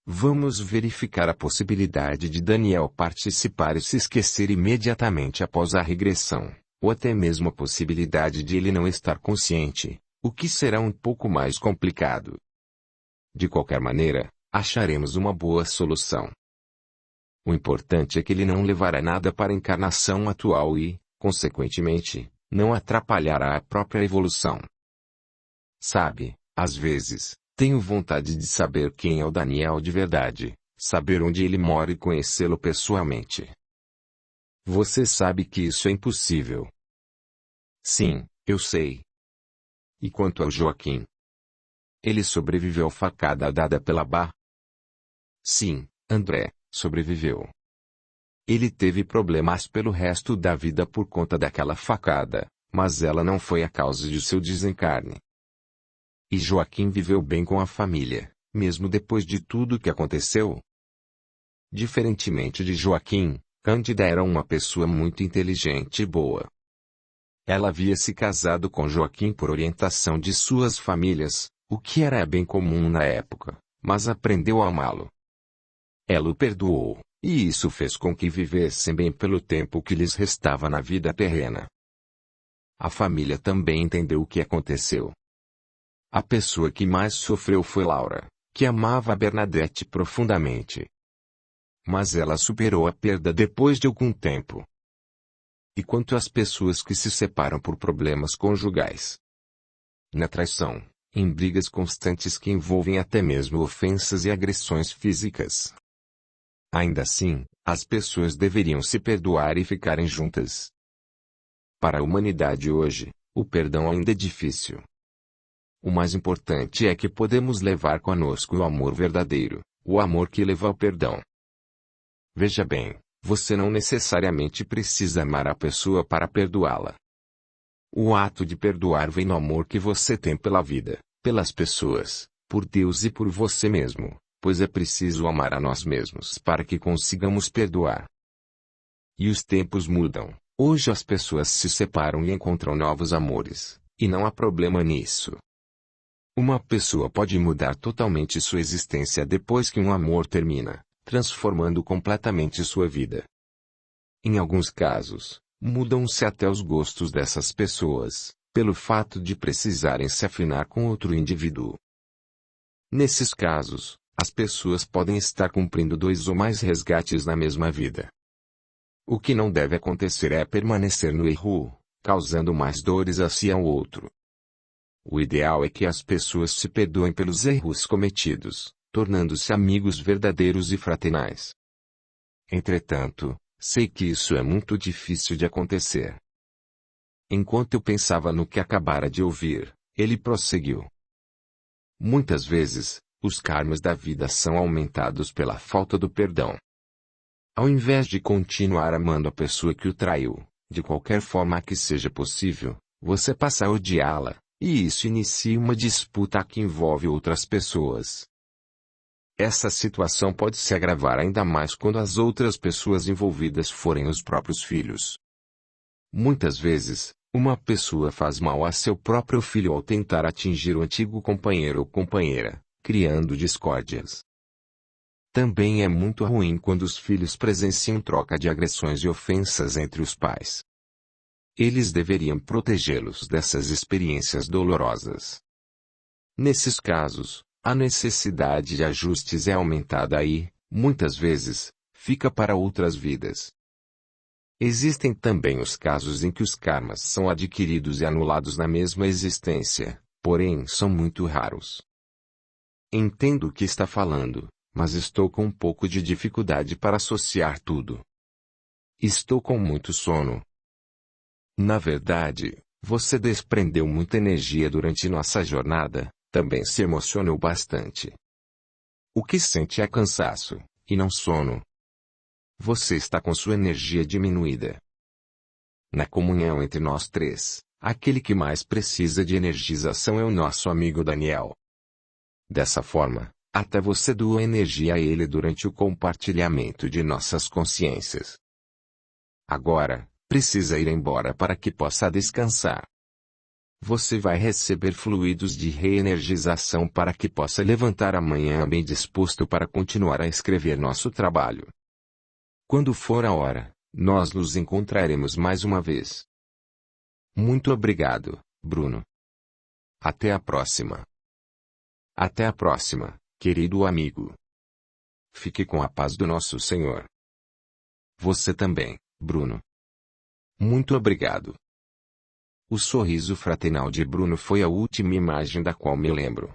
Vamos verificar a possibilidade de Daniel participar e se esquecer imediatamente após a regressão, ou até mesmo a possibilidade de ele não estar consciente, o que será um pouco mais complicado. De qualquer maneira, acharemos uma boa solução. O importante é que ele não levará nada para a encarnação atual e, consequentemente, não atrapalhará a própria evolução. Sabe, às vezes, tenho vontade de saber quem é o Daniel de verdade, saber onde ele mora e conhecê-lo pessoalmente. Você sabe que isso é impossível. Sim, eu sei. E quanto ao Joaquim? Ele sobreviveu à facada dada pela Bá? Sim, André, sobreviveu. Ele teve problemas pelo resto da vida por conta daquela facada, mas ela não foi a causa de seu desencarne. E Joaquim viveu bem com a família, mesmo depois de tudo que aconteceu. Diferentemente de Joaquim, Cândida era uma pessoa muito inteligente e boa. Ela havia se casado com Joaquim por orientação de suas famílias, o que era bem comum na época, mas aprendeu a amá-lo. Ela o perdoou, e isso fez com que vivessem bem pelo tempo que lhes restava na vida terrena. A família também entendeu o que aconteceu. A pessoa que mais sofreu foi Laura, que amava a Bernadette profundamente. Mas ela superou a perda depois de algum tempo. E quanto às pessoas que se separam por problemas conjugais? Na traição, em brigas constantes que envolvem até mesmo ofensas e agressões físicas. Ainda assim, as pessoas deveriam se perdoar e ficarem juntas. Para a humanidade hoje, o perdão ainda é difícil. O mais importante é que podemos levar conosco o amor verdadeiro, o amor que leva ao perdão. Veja bem, você não necessariamente precisa amar a pessoa para perdoá-la. O ato de perdoar vem no amor que você tem pela vida, pelas pessoas, por Deus e por você mesmo, pois é preciso amar a nós mesmos para que consigamos perdoar. E os tempos mudam, hoje as pessoas se separam e encontram novos amores, e não há problema nisso. Uma pessoa pode mudar totalmente sua existência depois que um amor termina, transformando completamente sua vida. Em alguns casos, mudam-se até os gostos dessas pessoas, pelo fato de precisarem se afinar com outro indivíduo. Nesses casos, as pessoas podem estar cumprindo 2 ou mais resgates na mesma vida. O que não deve acontecer é permanecer no erro, causando mais dores a si e ao outro. O ideal é que as pessoas se perdoem pelos erros cometidos, tornando-se amigos verdadeiros e fraternais. Entretanto, sei que isso é muito difícil de acontecer. Enquanto eu pensava no que acabara de ouvir, ele prosseguiu. Muitas vezes, os karmas da vida são aumentados pela falta do perdão. Ao invés de continuar amando a pessoa que o traiu, de qualquer forma que seja possível, você passa a odiá-la, e isso inicia uma disputa que envolve outras pessoas. Essa situação pode se agravar ainda mais quando as outras pessoas envolvidas forem os próprios filhos. Muitas vezes, uma pessoa faz mal a seu próprio filho ao tentar atingir o antigo companheiro ou companheira, criando discórdias. Também é muito ruim quando os filhos presenciam troca de agressões e ofensas entre os pais. Eles deveriam protegê-los dessas experiências dolorosas. Nesses casos, a necessidade de ajustes é aumentada e, muitas vezes, fica para outras vidas. Existem também os casos em que os karmas são adquiridos e anulados na mesma existência, porém são muito raros. Entendo o que está falando, mas estou com um pouco de dificuldade para associar tudo. Estou com muito sono. Na verdade, você desprendeu muita energia durante nossa jornada, também se emocionou bastante. O que sente é cansaço, e não sono. Você está com sua energia diminuída. Na comunhão entre nós 3, aquele que mais precisa de energização é o nosso amigo Daniel. Dessa forma, até você doa energia a ele durante o compartilhamento de nossas consciências. Agora, precisa ir embora para que possa descansar. Você vai receber fluidos de reenergização para que possa levantar amanhã bem disposto para continuar a escrever nosso trabalho. Quando for a hora, nós nos encontraremos mais uma vez. Muito obrigado, Bruno. Até a próxima. Até a próxima, querido amigo. Fique com a paz do nosso Senhor. Você também, Bruno. Muito obrigado. O sorriso fraternal de Bruno foi a última imagem da qual me lembro.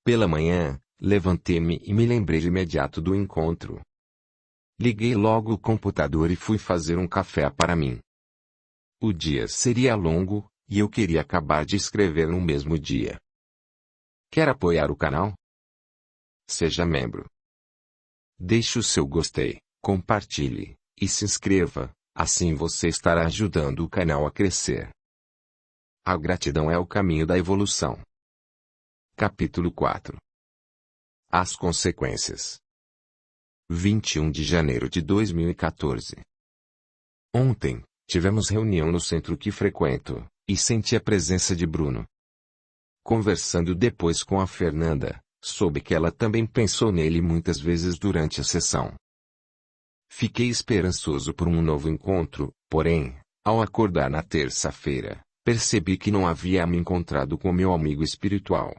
Pela manhã, levantei-me e me lembrei de imediato do encontro. Liguei logo o computador e fui fazer um café para mim. O dia seria longo, e eu queria acabar de escrever no mesmo dia. Quer apoiar o canal? Seja membro. Deixe o seu gostei, compartilhe, e se inscreva, assim você estará ajudando o canal a crescer. A gratidão é o caminho da evolução. Capítulo 4. As consequências. 21 de janeiro de 2014. Ontem, tivemos reunião no centro que frequento, e senti a presença de Bruno. Conversando depois com a Fernanda, soube que ela também pensou nele muitas vezes durante a sessão. Fiquei esperançoso por um novo encontro, porém, ao acordar na terça-feira, percebi que não havia me encontrado com meu amigo espiritual.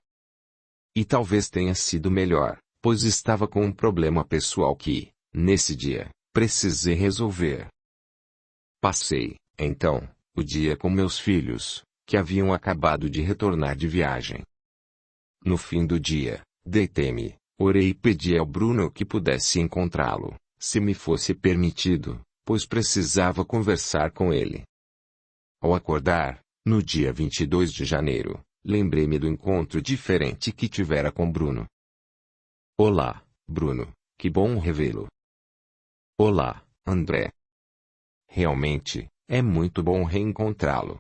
E talvez tenha sido melhor, pois estava com um problema pessoal que, nesse dia, precisei resolver. Passei, então, o dia com meus filhos, que haviam acabado de retornar de viagem. No fim do dia, deitei-me, orei e pedi ao Bruno que pudesse encontrá-lo, se me fosse permitido, pois precisava conversar com ele. Ao acordar, no dia 22 de janeiro, lembrei-me do encontro diferente que tivera com Bruno. Olá, Bruno, que bom revê-lo. Olá, André. Realmente, é muito bom reencontrá-lo.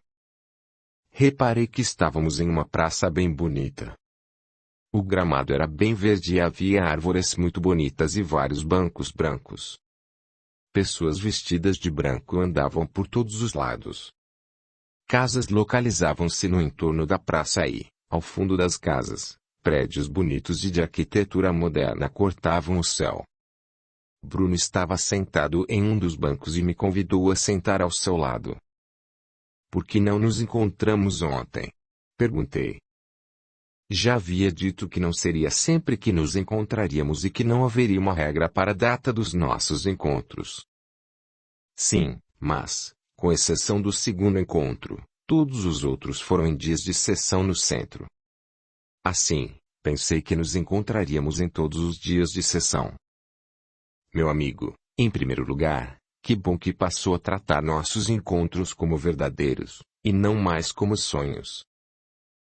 Reparei que estávamos em uma praça bem bonita. O gramado era bem verde e havia árvores muito bonitas e vários bancos brancos. Pessoas vestidas de branco andavam por todos os lados. Casas localizavam-se no entorno da praça e, ao fundo das casas, prédios bonitos e de arquitetura moderna cortavam o céu. Bruno estava sentado em um dos bancos e me convidou a sentar ao seu lado. Por que não nos encontramos ontem? Perguntei. Já havia dito que não seria sempre que nos encontraríamos e que não haveria uma regra para a data dos nossos encontros. Sim, mas, com exceção do segundo encontro, todos os outros foram em dias de sessão no centro. Assim, pensei que nos encontraríamos em todos os dias de sessão. Meu amigo, em primeiro lugar, que bom que passou a tratar nossos encontros como verdadeiros, e não mais como sonhos.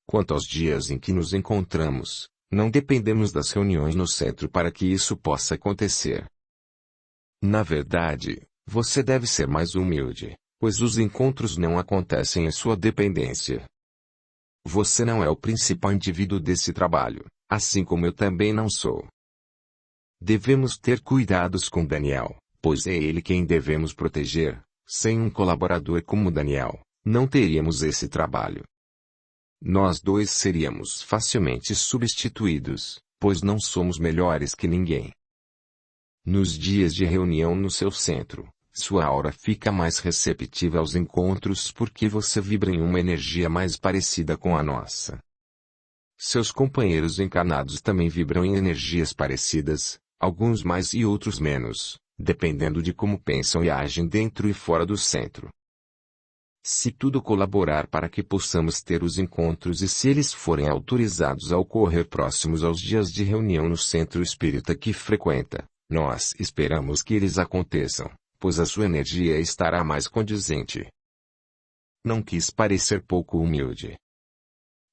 Quanto aos dias em que nos encontramos, não dependemos das reuniões no centro para que isso possa acontecer. Na verdade, você deve ser mais humilde, pois os encontros não acontecem em sua dependência. Você não é o principal indivíduo desse trabalho, assim como eu também não sou. Devemos ter cuidados com Daniel, pois é ele quem devemos proteger. Sem um colaborador como Daniel, não teríamos esse trabalho. Nós dois seríamos facilmente substituídos, pois não somos melhores que ninguém. Nos dias de reunião no seu centro, sua aura fica mais receptiva aos encontros porque você vibra em uma energia mais parecida com a nossa. Seus companheiros encarnados também vibram em energias parecidas, alguns mais e outros menos, dependendo de como pensam e agem dentro e fora do centro. Se tudo colaborar para que possamos ter os encontros e se eles forem autorizados a ocorrer próximos aos dias de reunião no centro espírita que frequenta, nós esperamos que eles aconteçam, pois a sua energia estará mais condizente. Não quis parecer pouco humilde.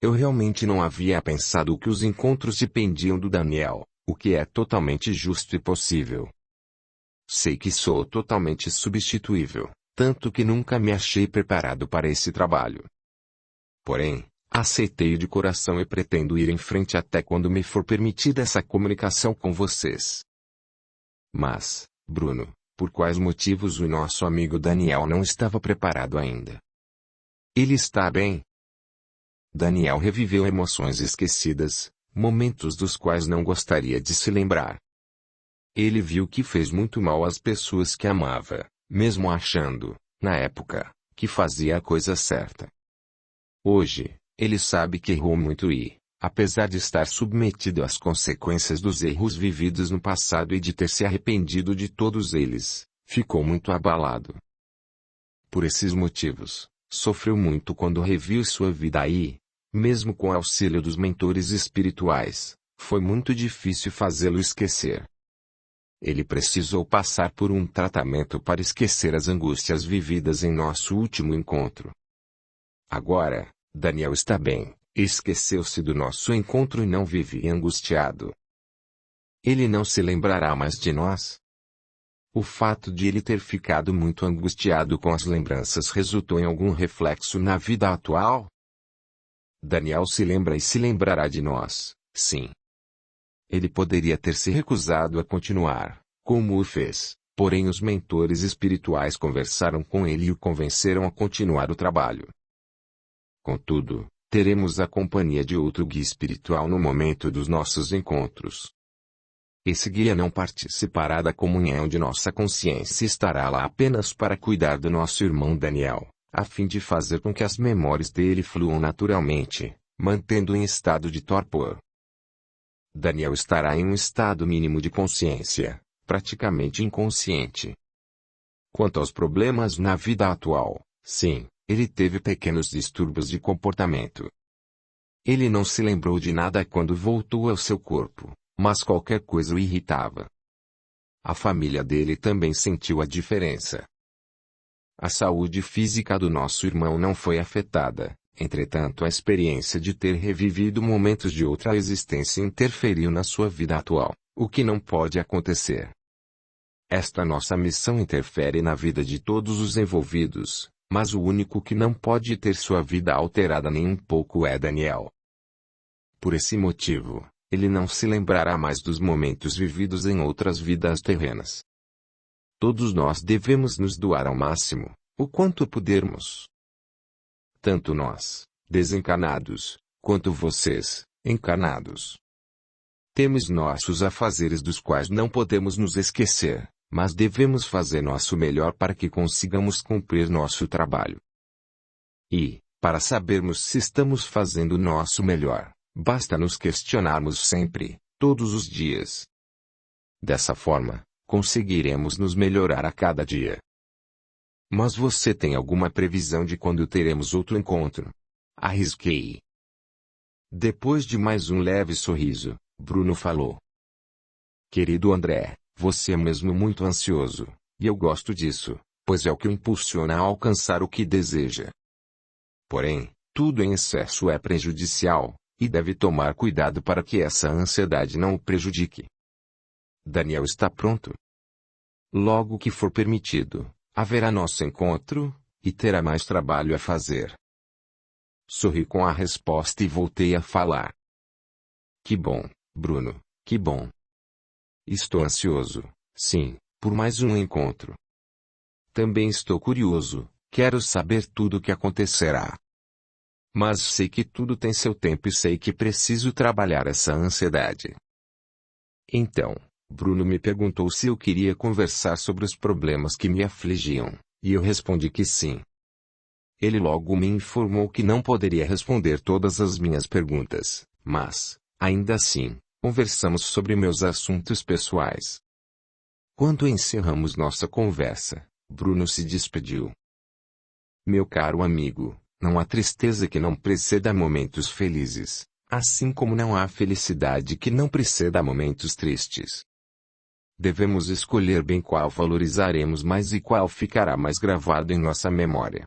Eu realmente não havia pensado que os encontros dependiam do Daniel, o que é totalmente justo e possível. Sei que sou totalmente substituível, tanto que nunca me achei preparado para esse trabalho. Porém, aceitei de coração e pretendo ir em frente até quando me for permitida essa comunicação com vocês. Mas, Bruno, por quais motivos o nosso amigo Daniel não estava preparado ainda? Ele está bem? Daniel reviveu emoções esquecidas, momentos dos quais não gostaria de se lembrar. Ele viu que fez muito mal às pessoas que amava, mesmo achando, na época, que fazia a coisa certa. Hoje, ele sabe que errou muito e, apesar de estar submetido às consequências dos erros vividos no passado e de ter se arrependido de todos eles, ficou muito abalado. Por esses motivos, sofreu muito quando reviu sua vida e, mesmo com o auxílio dos mentores espirituais, foi muito difícil fazê-lo esquecer. Ele precisou passar por um tratamento para esquecer as angústias vividas em nosso último encontro. Agora, Daniel está bem, Esqueceu-se do nosso encontro e não vive angustiado. Ele não se lembrará mais de nós? O fato de ele ter ficado muito angustiado com as lembranças resultou em algum reflexo na vida atual? Daniel se lembra e se lembrará de nós, sim. Ele poderia ter se recusado a continuar, como o fez, porém os mentores espirituais conversaram com ele e o convenceram a continuar o trabalho. Contudo, teremos a companhia de outro guia espiritual no momento dos nossos encontros. Esse guia não participará da comunhão de nossa consciência e estará lá apenas para cuidar do nosso irmão Daniel, a fim de fazer com que as memórias dele fluam naturalmente, mantendo em estado de torpor. Daniel estará em um estado mínimo de consciência, praticamente inconsciente. Quanto aos problemas na vida atual, sim, ele teve pequenos distúrbios de comportamento. Ele não se lembrou de nada quando voltou ao seu corpo, mas qualquer coisa o irritava. A família dele também sentiu a diferença. A saúde física do nosso irmão não foi afetada, entretanto a experiência de ter revivido momentos de outra existência interferiu na sua vida atual, o que não pode acontecer. Esta nossa missão interfere na vida de todos os envolvidos, mas o único que não pode ter sua vida alterada nem um pouco é Daniel. Por esse motivo, ele não se lembrará mais dos momentos vividos em outras vidas terrenas. Todos nós devemos nos doar ao máximo, o quanto pudermos. Tanto nós, desencarnados, quanto vocês, encarnados. Temos nossos afazeres dos quais não podemos nos esquecer, mas devemos fazer nosso melhor para que consigamos cumprir nosso trabalho. E, para sabermos se estamos fazendo o nosso melhor, basta nos questionarmos sempre, todos os dias. Dessa forma, conseguiremos nos melhorar a cada dia. Mas você tem alguma previsão de quando teremos outro encontro? Arrisquei. Depois de mais um leve sorriso, Bruno falou. Querido André, você é mesmo muito ansioso, e eu gosto disso, pois é o que o impulsiona a alcançar o que deseja. Porém, tudo em excesso é prejudicial, e deve tomar cuidado para que essa ansiedade não o prejudique. Daniel está pronto? Logo que for permitido, haverá nosso encontro, e terá mais trabalho a fazer. Sorri com a resposta e voltei a falar. Que bom, Bruno, que bom. Estou ansioso, sim, por mais um encontro. Também estou curioso, quero saber tudo o que acontecerá. Mas sei que tudo tem seu tempo e sei que preciso trabalhar essa ansiedade. Então, Bruno me perguntou se eu queria conversar sobre os problemas que me afligiam, e eu respondi que sim. Ele logo me informou que não poderia responder todas as minhas perguntas, mas, ainda assim, conversamos sobre meus assuntos pessoais. Quando encerramos nossa conversa, Bruno se despediu. Meu caro amigo, não há tristeza que não preceda momentos felizes, assim como não há felicidade que não preceda momentos tristes. Devemos escolher bem qual valorizaremos mais e qual ficará mais gravado em nossa memória.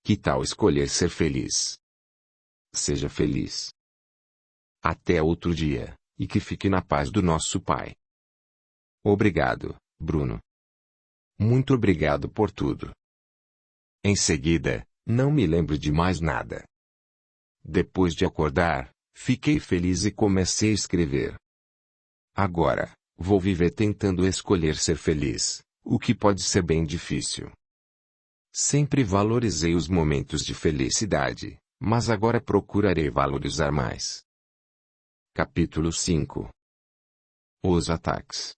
Que tal escolher ser feliz? Seja feliz. Até outro dia, e que fique na paz do nosso Pai. Obrigado, Bruno. Muito obrigado por tudo. Em seguida, não me lembro de mais nada. Depois de acordar, fiquei feliz e comecei a escrever. Agora, vou viver tentando escolher ser feliz, o que pode ser bem difícil. Sempre valorizei os momentos de felicidade, mas agora procurarei valorizar mais. Capítulo 5. Os ataques.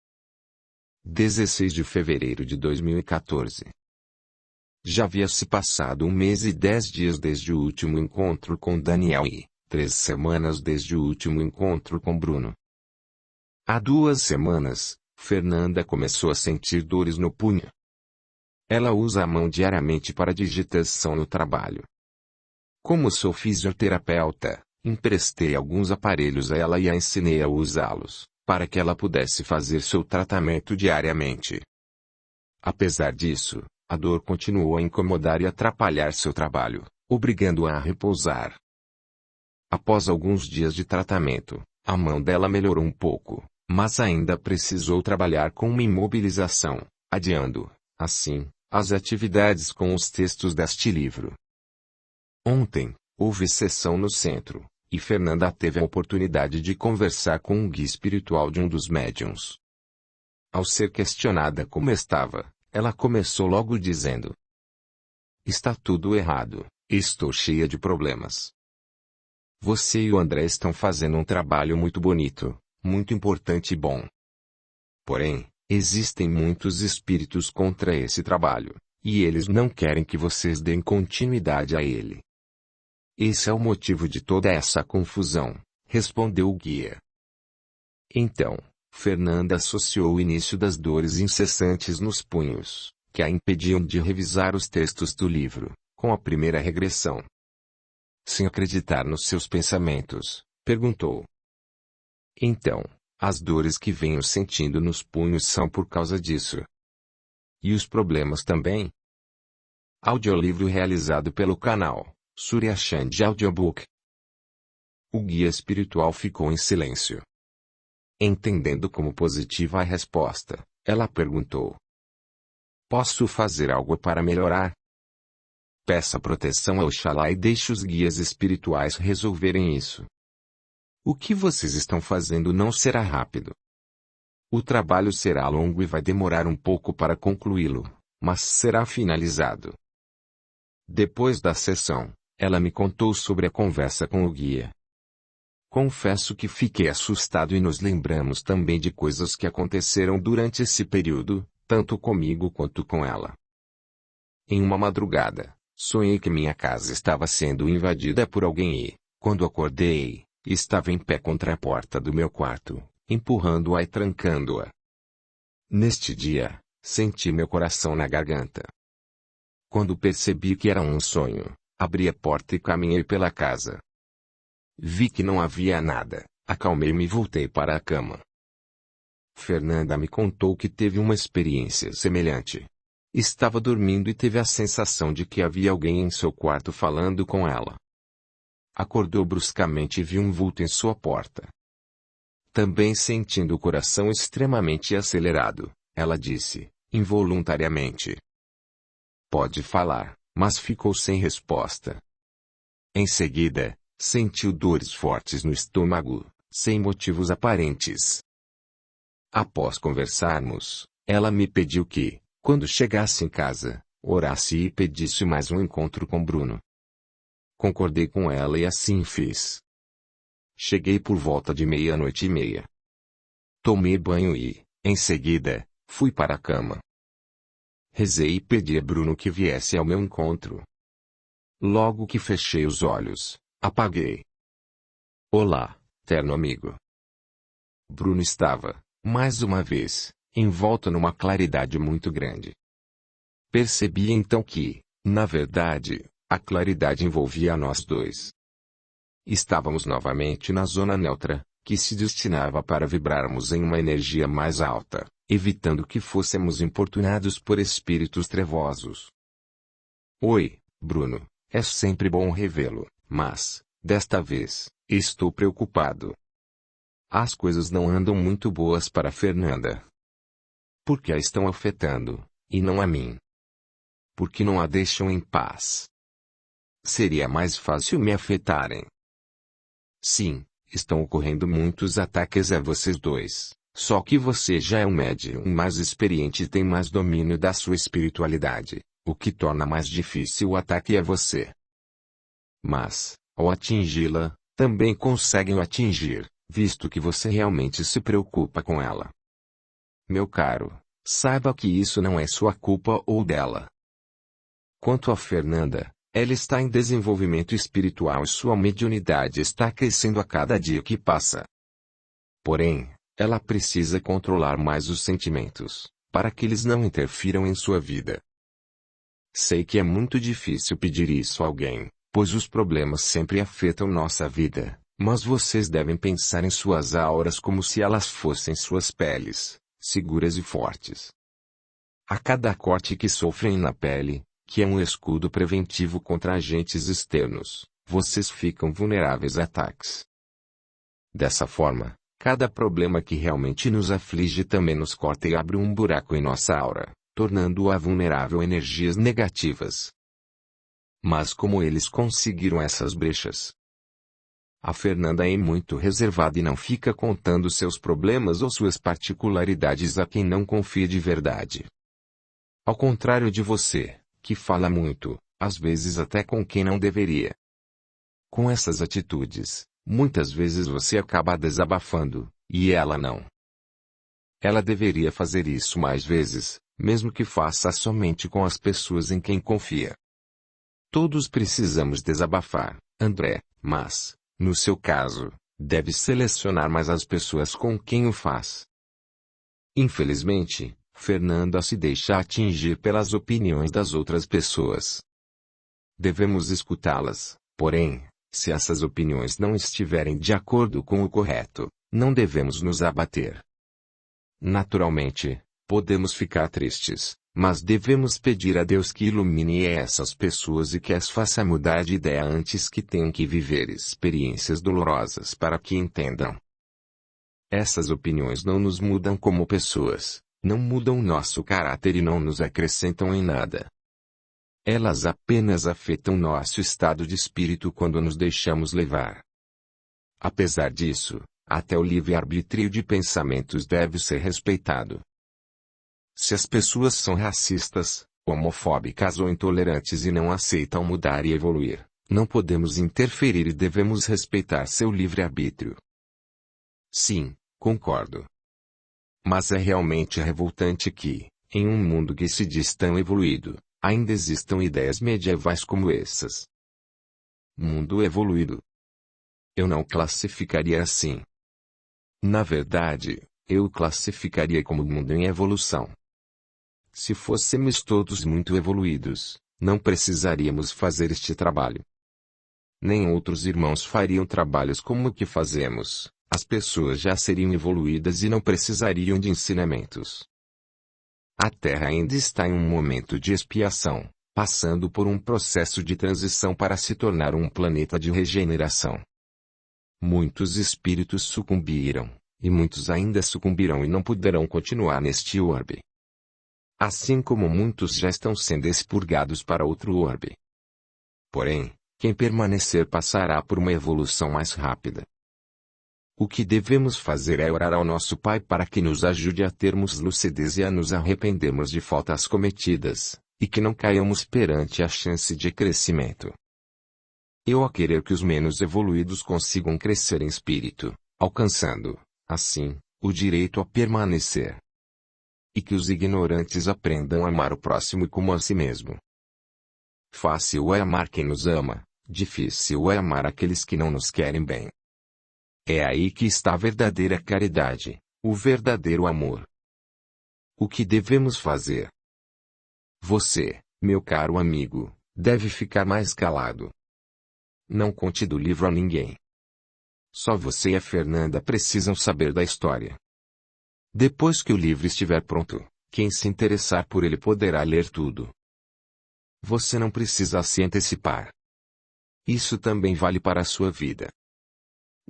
16 de fevereiro de 2014. Já havia se passado 1 mês e 10 dias desde o último encontro com Daniel e 3 semanas desde o último encontro com Bruno. Há 2 semanas, Fernanda começou a sentir dores no punho. Ela usa a mão diariamente para digitação no trabalho. Como sou fisioterapeuta, emprestei alguns aparelhos a ela e a ensinei a usá-los, para que ela pudesse fazer seu tratamento diariamente. Apesar disso, a dor continuou a incomodar e atrapalhar seu trabalho, obrigando-a a repousar. Após alguns dias de tratamento, a mão dela melhorou um pouco, mas ainda precisou trabalhar com uma imobilização, adiando, assim, as atividades com os textos deste livro. Ontem, houve sessão no centro, e Fernanda teve a oportunidade de conversar com um guia espiritual de um dos médiuns. Ao ser questionada como estava, ela começou logo dizendo: "Está tudo errado, estou cheia de problemas. Você e o André estão fazendo um trabalho muito bonito, muito importante e bom. Porém, existem muitos espíritos contra esse trabalho, e eles não querem que vocês deem continuidade a ele. Esse é o motivo de toda essa confusão", respondeu o guia. Então, Fernanda associou o início das dores incessantes nos punhos, que a impediam de revisar os textos do livro, com a primeira regressão. Sem acreditar nos seus pensamentos, perguntou: "Então, as dores que venho sentindo nos punhos são por causa disso? E os problemas também?" Audiolivro realizado pelo canal Surya Chand Audiobook. O guia espiritual ficou em silêncio. Entendendo como positiva a resposta, ela perguntou: "Posso fazer algo para melhorar?" Peça proteção a Oxalá e deixe os guias espirituais resolverem isso. O que vocês estão fazendo não será rápido. O trabalho será longo e vai demorar um pouco para concluí-lo, mas será finalizado. Depois da sessão, ela me contou sobre a conversa com o guia. Confesso que fiquei assustado e nos lembramos também de coisas que aconteceram durante esse período, tanto comigo quanto com ela. Em uma madrugada, sonhei que minha casa estava sendo invadida por alguém e, quando acordei, estava em pé contra a porta do meu quarto, empurrando-a e trancando-a. Neste dia, senti meu coração na garganta. Quando percebi que era um sonho, abri a porta e caminhei pela casa. Vi que não havia nada, acalmei-me e voltei para a cama. Fernanda me contou que teve uma experiência semelhante. Estava dormindo e teve a sensação de que havia alguém em seu quarto falando com ela. Acordou bruscamente e viu um vulto em sua porta. Também sentindo o coração extremamente acelerado, ela disse, involuntariamente: "Pode falar", mas ficou sem resposta. Em seguida, sentiu dores fortes no estômago, sem motivos aparentes. Após conversarmos, ela me pediu que, quando chegasse em casa, orasse e pedisse mais um encontro com Bruno. Concordei com ela e assim fiz. Cheguei por volta de 00:30. Tomei banho e, em seguida, fui para a cama. Rezei e pedi a Bruno que viesse ao meu encontro. Logo que fechei os olhos, apaguei. "Olá, terno amigo." Bruno estava, mais uma vez, envolto numa claridade muito grande. Percebi então que, na verdade, a claridade envolvia a nós dois. Estávamos novamente na zona neutra, que se destinava para vibrarmos em uma energia mais alta, evitando que fôssemos importunados por espíritos trevosos. "Oi, Bruno, é sempre bom revê-lo, mas, desta vez, estou preocupado. As coisas não andam muito boas para Fernanda. Por que a estão afetando, e não a mim? Por que não a deixam em paz? Seria mais fácil me afetarem." "Sim, estão ocorrendo muitos ataques a vocês dois, só que você já é um médium mais experiente e tem mais domínio da sua espiritualidade, o que torna mais difícil o ataque a você. Mas, ao atingi-la, também conseguem o atingir, visto que você realmente se preocupa com ela. Meu caro, saiba que isso não é sua culpa ou dela. Quanto a Fernanda, ela está em desenvolvimento espiritual e sua mediunidade está crescendo a cada dia que passa. Porém, ela precisa controlar mais os sentimentos, para que eles não interfiram em sua vida. Sei que é muito difícil pedir isso a alguém, pois os problemas sempre afetam nossa vida, mas vocês devem pensar em suas auras como se elas fossem suas peles, seguras e fortes. A cada corte que sofrem na pele, que é um escudo preventivo contra agentes externos, vocês ficam vulneráveis a ataques. Dessa forma, cada problema que realmente nos aflige também nos corta e abre um buraco em nossa aura, tornando-a vulnerável a energias negativas. Mas como eles conseguiram essas brechas? A Fernanda é muito reservada e não fica contando seus problemas ou suas particularidades a quem não confia de verdade. Ao contrário de você, que fala muito, às vezes até com quem não deveria. Com essas atitudes, muitas vezes você acaba desabafando, e ela não. Ela deveria fazer isso mais vezes, mesmo que faça somente com as pessoas em quem confia. Todos precisamos desabafar, André, mas, no seu caso, deve selecionar mais as pessoas com quem o faz. Infelizmente, Fernanda se deixa atingir pelas opiniões das outras pessoas. Devemos escutá-las, porém, se essas opiniões não estiverem de acordo com o correto, não devemos nos abater. Naturalmente, podemos ficar tristes, mas devemos pedir a Deus que ilumine essas pessoas e que as faça mudar de ideia antes que tenham que viver experiências dolorosas para que entendam. Essas opiniões não nos mudam como pessoas, não mudam nosso caráter e não nos acrescentam em nada. Elas apenas afetam nosso estado de espírito quando nos deixamos levar. Apesar disso, até o livre-arbítrio de pensamentos deve ser respeitado. Se as pessoas são racistas, homofóbicas ou intolerantes e não aceitam mudar e evoluir, não podemos interferir e devemos respeitar seu livre-arbítrio. Sim, concordo. Mas é realmente revoltante que, em um mundo que se diz tão evoluído, ainda existam ideias medievais como essas. Mundo evoluído. Eu não classificaria assim. Na verdade, eu o classificaria como mundo em evolução. Se fôssemos todos muito evoluídos, não precisaríamos fazer este trabalho. Nem outros irmãos fariam trabalhos como o que fazemos, as pessoas já seriam evoluídas e não precisariam de ensinamentos. A Terra ainda está em um momento de expiação, passando por um processo de transição para se tornar um planeta de regeneração. Muitos espíritos sucumbiram, e muitos ainda sucumbirão e não poderão continuar neste orbe. Assim como muitos já estão sendo expurgados para outro orbe. Porém, quem permanecer passará por uma evolução mais rápida. O que devemos fazer é orar ao nosso Pai para que nos ajude a termos lucidez e a nos arrependermos de faltas cometidas, e que não caiamos perante a chance de crescimento. Eu a querer que os menos evoluídos consigam crescer em espírito, alcançando, assim, o direito a permanecer. E que os ignorantes aprendam a amar o próximo como a si mesmo. Fácil é amar quem nos ama, difícil é amar aqueles que não nos querem bem. É aí que está a verdadeira caridade, o verdadeiro amor. O que devemos fazer? Você, meu caro amigo, deve ficar mais calado. Não conte do livro a ninguém. Só você e a Fernanda precisam saber da história. Depois que o livro estiver pronto, quem se interessar por ele poderá ler tudo. Você não precisa se antecipar. Isso também vale para a sua vida.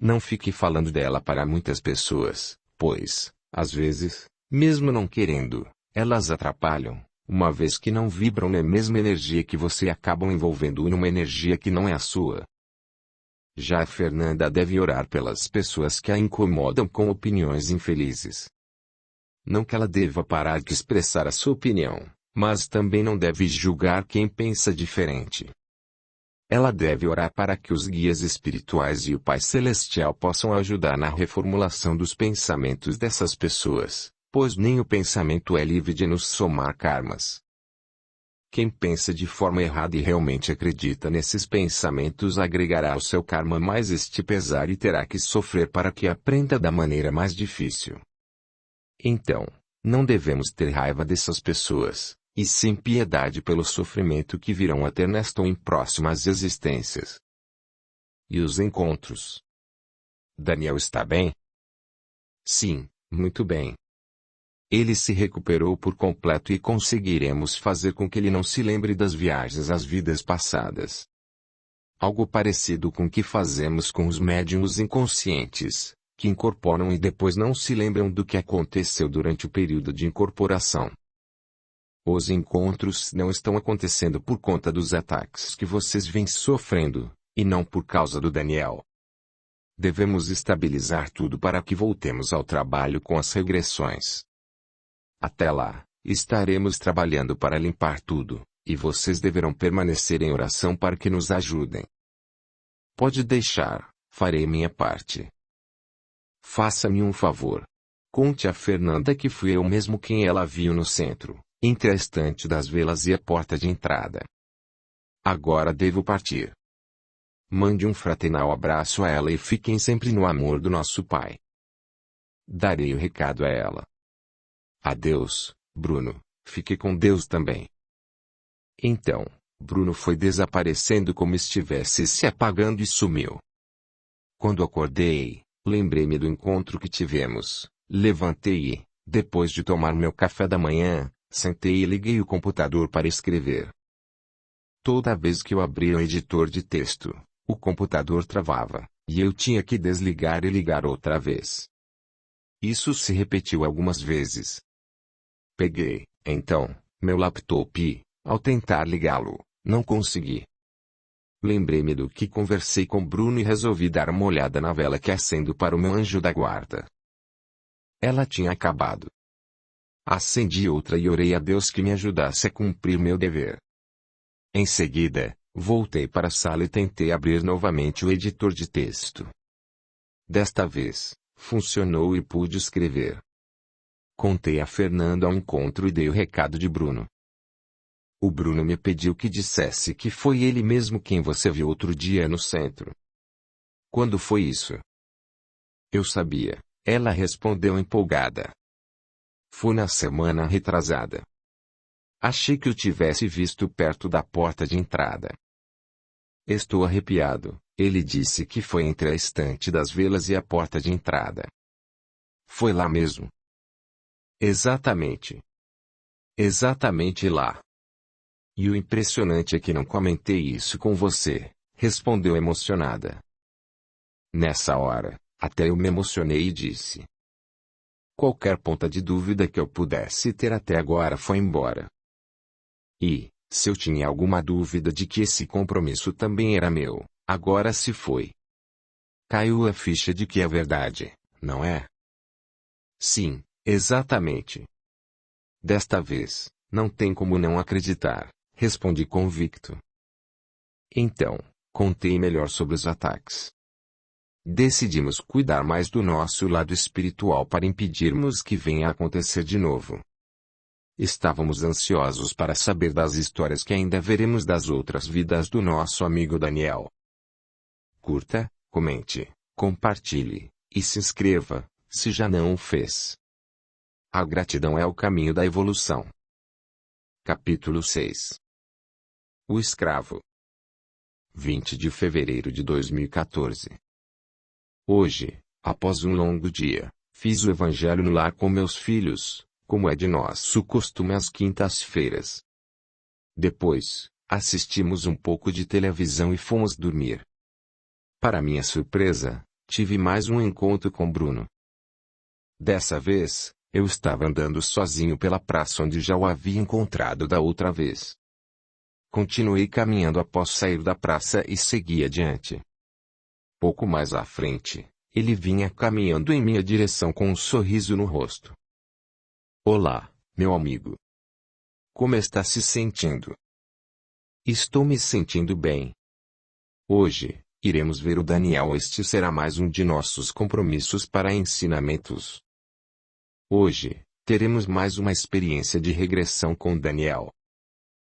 Não fique falando dela para muitas pessoas, pois, às vezes, mesmo não querendo, elas atrapalham, uma vez que não vibram na mesma energia que você e acabam envolvendo-o numa energia que não é a sua. Já a Fernanda deve orar pelas pessoas que a incomodam com opiniões infelizes. Não que ela deva parar de expressar a sua opinião, mas também não deve julgar quem pensa diferente. Ela deve orar para que os guias espirituais e o Pai Celestial possam ajudar na reformulação dos pensamentos dessas pessoas, pois nem o pensamento é livre de nos somar karmas. Quem pensa de forma errada e realmente acredita nesses pensamentos agregará ao seu karma mais este pesar e terá que sofrer para que aprenda da maneira mais difícil. Então, não devemos ter raiva dessas pessoas, e sim piedade pelo sofrimento que virão a ter nesta ou em próximas existências. E os encontros? Daniel está bem? Sim, muito bem. Ele se recuperou por completo e conseguiremos fazer com que ele não se lembre das viagens às vidas passadas. Algo parecido com o que fazemos com os médiuns inconscientes, que incorporam e depois não se lembram do que aconteceu durante o período de incorporação. Os encontros não estão acontecendo por conta dos ataques que vocês vêm sofrendo, e não por causa do Daniel. Devemos estabilizar tudo para que voltemos ao trabalho com as regressões. Até lá, estaremos trabalhando para limpar tudo, e vocês deverão permanecer em oração para que nos ajudem. Pode deixar, farei minha parte. Faça-me um favor. Conte a Fernanda que fui eu mesmo quem ela viu no centro, entre a estante das velas e a porta de entrada. Agora devo partir. Mande um fraternal abraço a ela e fiquem sempre no amor do nosso Pai. Darei o recado a ela. Adeus, Bruno, fique com Deus também. Então, Bruno foi desaparecendo como estivesse se apagando e sumiu. Quando acordei, lembrei-me do encontro que tivemos, levantei e, depois de tomar meu café da manhã, sentei e liguei o computador para escrever. Toda vez que eu abria o editor de texto, o computador travava, e eu tinha que desligar e ligar outra vez. Isso se repetiu algumas vezes. Peguei, então, meu laptop e, ao tentar ligá-lo, não consegui. Lembrei-me do que conversei com Bruno e resolvi dar uma olhada na vela que acendo para o meu anjo da guarda. Ela tinha acabado. Acendi outra e orei a Deus que me ajudasse a cumprir meu dever. Em seguida, voltei para a sala e tentei abrir novamente o editor de texto. Desta vez, funcionou e pude escrever. Contei a Fernando ao encontro e dei o recado de Bruno. O Bruno me pediu que dissesse que foi ele mesmo quem você viu outro dia no centro. Quando foi isso? Eu sabia, ela respondeu empolgada. Foi na semana retrasada. Achei que o tivesse visto perto da porta de entrada. Estou arrepiado, ele disse que foi entre a estante das velas e a porta de entrada. Foi lá mesmo. Exatamente. Exatamente lá. E o impressionante é que não comentei isso com você, respondeu emocionada. Nessa hora, até eu me emocionei e disse. Qualquer ponta de dúvida que eu pudesse ter até agora foi embora. E, se eu tinha alguma dúvida de que esse compromisso também era meu, agora se foi. Caiu a ficha de que é verdade, não é? Sim, exatamente. Desta vez, não tem como não acreditar, respondi convicto. Então, contei melhor sobre os ataques. Decidimos cuidar mais do nosso lado espiritual para impedirmos que venha a acontecer de novo. Estávamos ansiosos para saber das histórias que ainda veremos das outras vidas do nosso amigo Daniel. Curta, comente, compartilhe, e se inscreva, se já não o fez. A gratidão é o caminho da evolução. Capítulo 6. O escravo. 20 de fevereiro de 2014. Hoje, após um longo dia, fiz o evangelho no lar com meus filhos, como é de nosso costume às quintas-feiras. Depois, assistimos um pouco de televisão e fomos dormir. Para minha surpresa, tive mais um encontro com Bruno. Dessa vez, eu estava andando sozinho pela praça onde já o havia encontrado da outra vez. Continuei caminhando após sair da praça e segui adiante. Pouco mais à frente, ele vinha caminhando em minha direção com um sorriso no rosto. Olá, meu amigo. Como está se sentindo? Estou me sentindo bem. Hoje, iremos ver o Daniel. Este será mais um de nossos compromissos para ensinamentos. Hoje, teremos mais uma experiência de regressão com Daniel.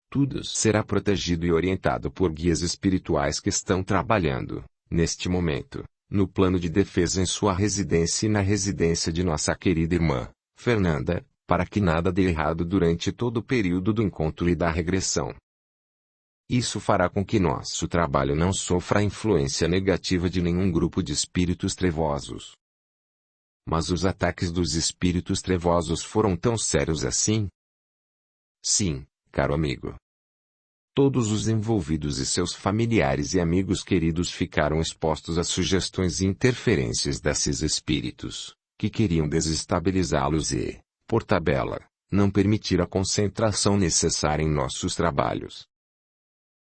Tudo será protegido e orientado por guias espirituais que estão trabalhando, neste momento, no plano de defesa em sua residência e na residência de nossa querida irmã, Fernanda, para que nada dê errado durante todo o período do encontro e da regressão. Isso fará com que nosso trabalho não sofra a influência negativa de nenhum grupo de espíritos trevosos. Mas os ataques dos espíritos trevosos foram tão sérios assim? Sim, caro amigo. Todos os envolvidos e seus familiares e amigos queridos ficaram expostos a sugestões e interferências desses espíritos, que queriam desestabilizá-los e, por tabela, não permitir a concentração necessária em nossos trabalhos.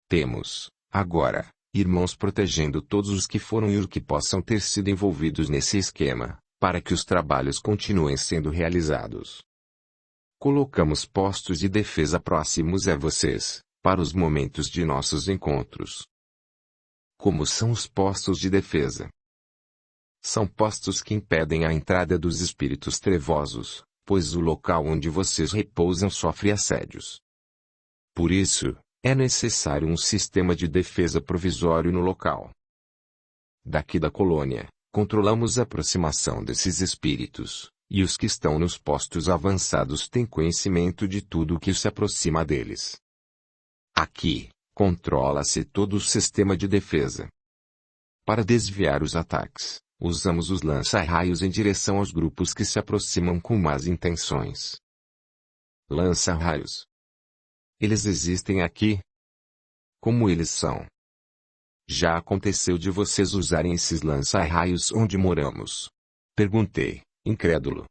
Temos, agora, irmãos protegendo todos os que foram e os que possam ter sido envolvidos nesse esquema, para que os trabalhos continuem sendo realizados. Colocamos postos de defesa próximos a vocês, para os momentos de nossos encontros. Como são os postos de defesa? São postos que impedem a entrada dos espíritos trevosos, pois o local onde vocês repousam sofre assédios. Por isso, é necessário um sistema de defesa provisório no local. Daqui da colônia, controlamos a aproximação desses espíritos, e os que estão nos postos avançados têm conhecimento de tudo o que se aproxima deles. Aqui, controla-se todo o sistema de defesa. Para desviar os ataques, usamos os lança-raios em direção aos grupos que se aproximam com más intenções. Lança-raios. Eles existem aqui? Como eles são? Já aconteceu de vocês usarem esses lança-raios onde moramos? Perguntei, incrédulo.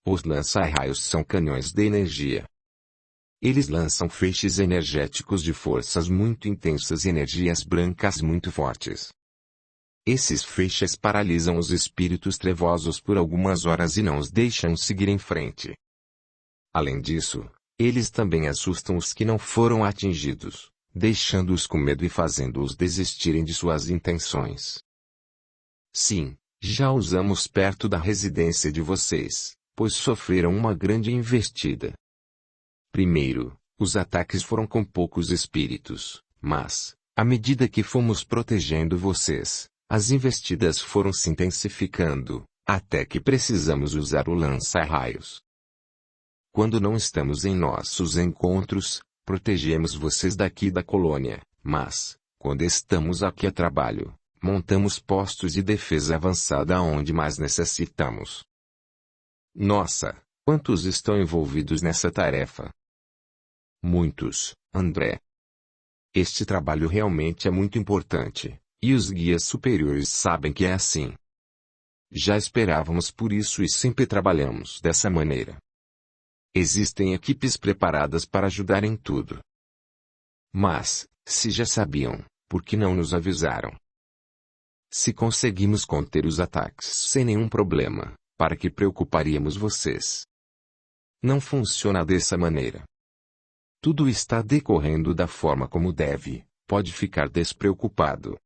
Os lança-raios são canhões de energia. Eles lançam feixes energéticos de forças muito intensas e energias brancas muito fortes. Esses feixes paralisam os espíritos trevosos por algumas horas e não os deixam seguir em frente. Além disso, eles também assustam os que não foram atingidos, deixando-os com medo e fazendo-os desistirem de suas intenções. Sim, já usamos perto da residência de vocês, pois sofreram uma grande investida. Primeiro, os ataques foram com poucos espíritos, mas, à medida que fomos protegendo vocês, as investidas foram se intensificando, até que precisamos usar o lança-raios. Quando não estamos em nossos encontros, protegemos vocês daqui da colônia, mas, quando estamos aqui a trabalho, montamos postos de defesa avançada onde mais necessitamos. Nossa, quantos estão envolvidos nessa tarefa? Muitos, André. Este trabalho realmente é muito importante, e os guias superiores sabem que é assim. Já esperávamos por isso e sempre trabalhamos dessa maneira. Existem equipes preparadas para ajudar em tudo. Mas, se já sabiam, por que não nos avisaram? Se conseguimos conter os ataques sem nenhum problema, para que preocuparíamos vocês? Não funciona dessa maneira. Tudo está decorrendo da forma como deve, pode ficar despreocupado.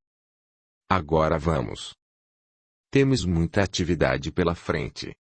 Agora vamos. Temos muita atividade pela frente.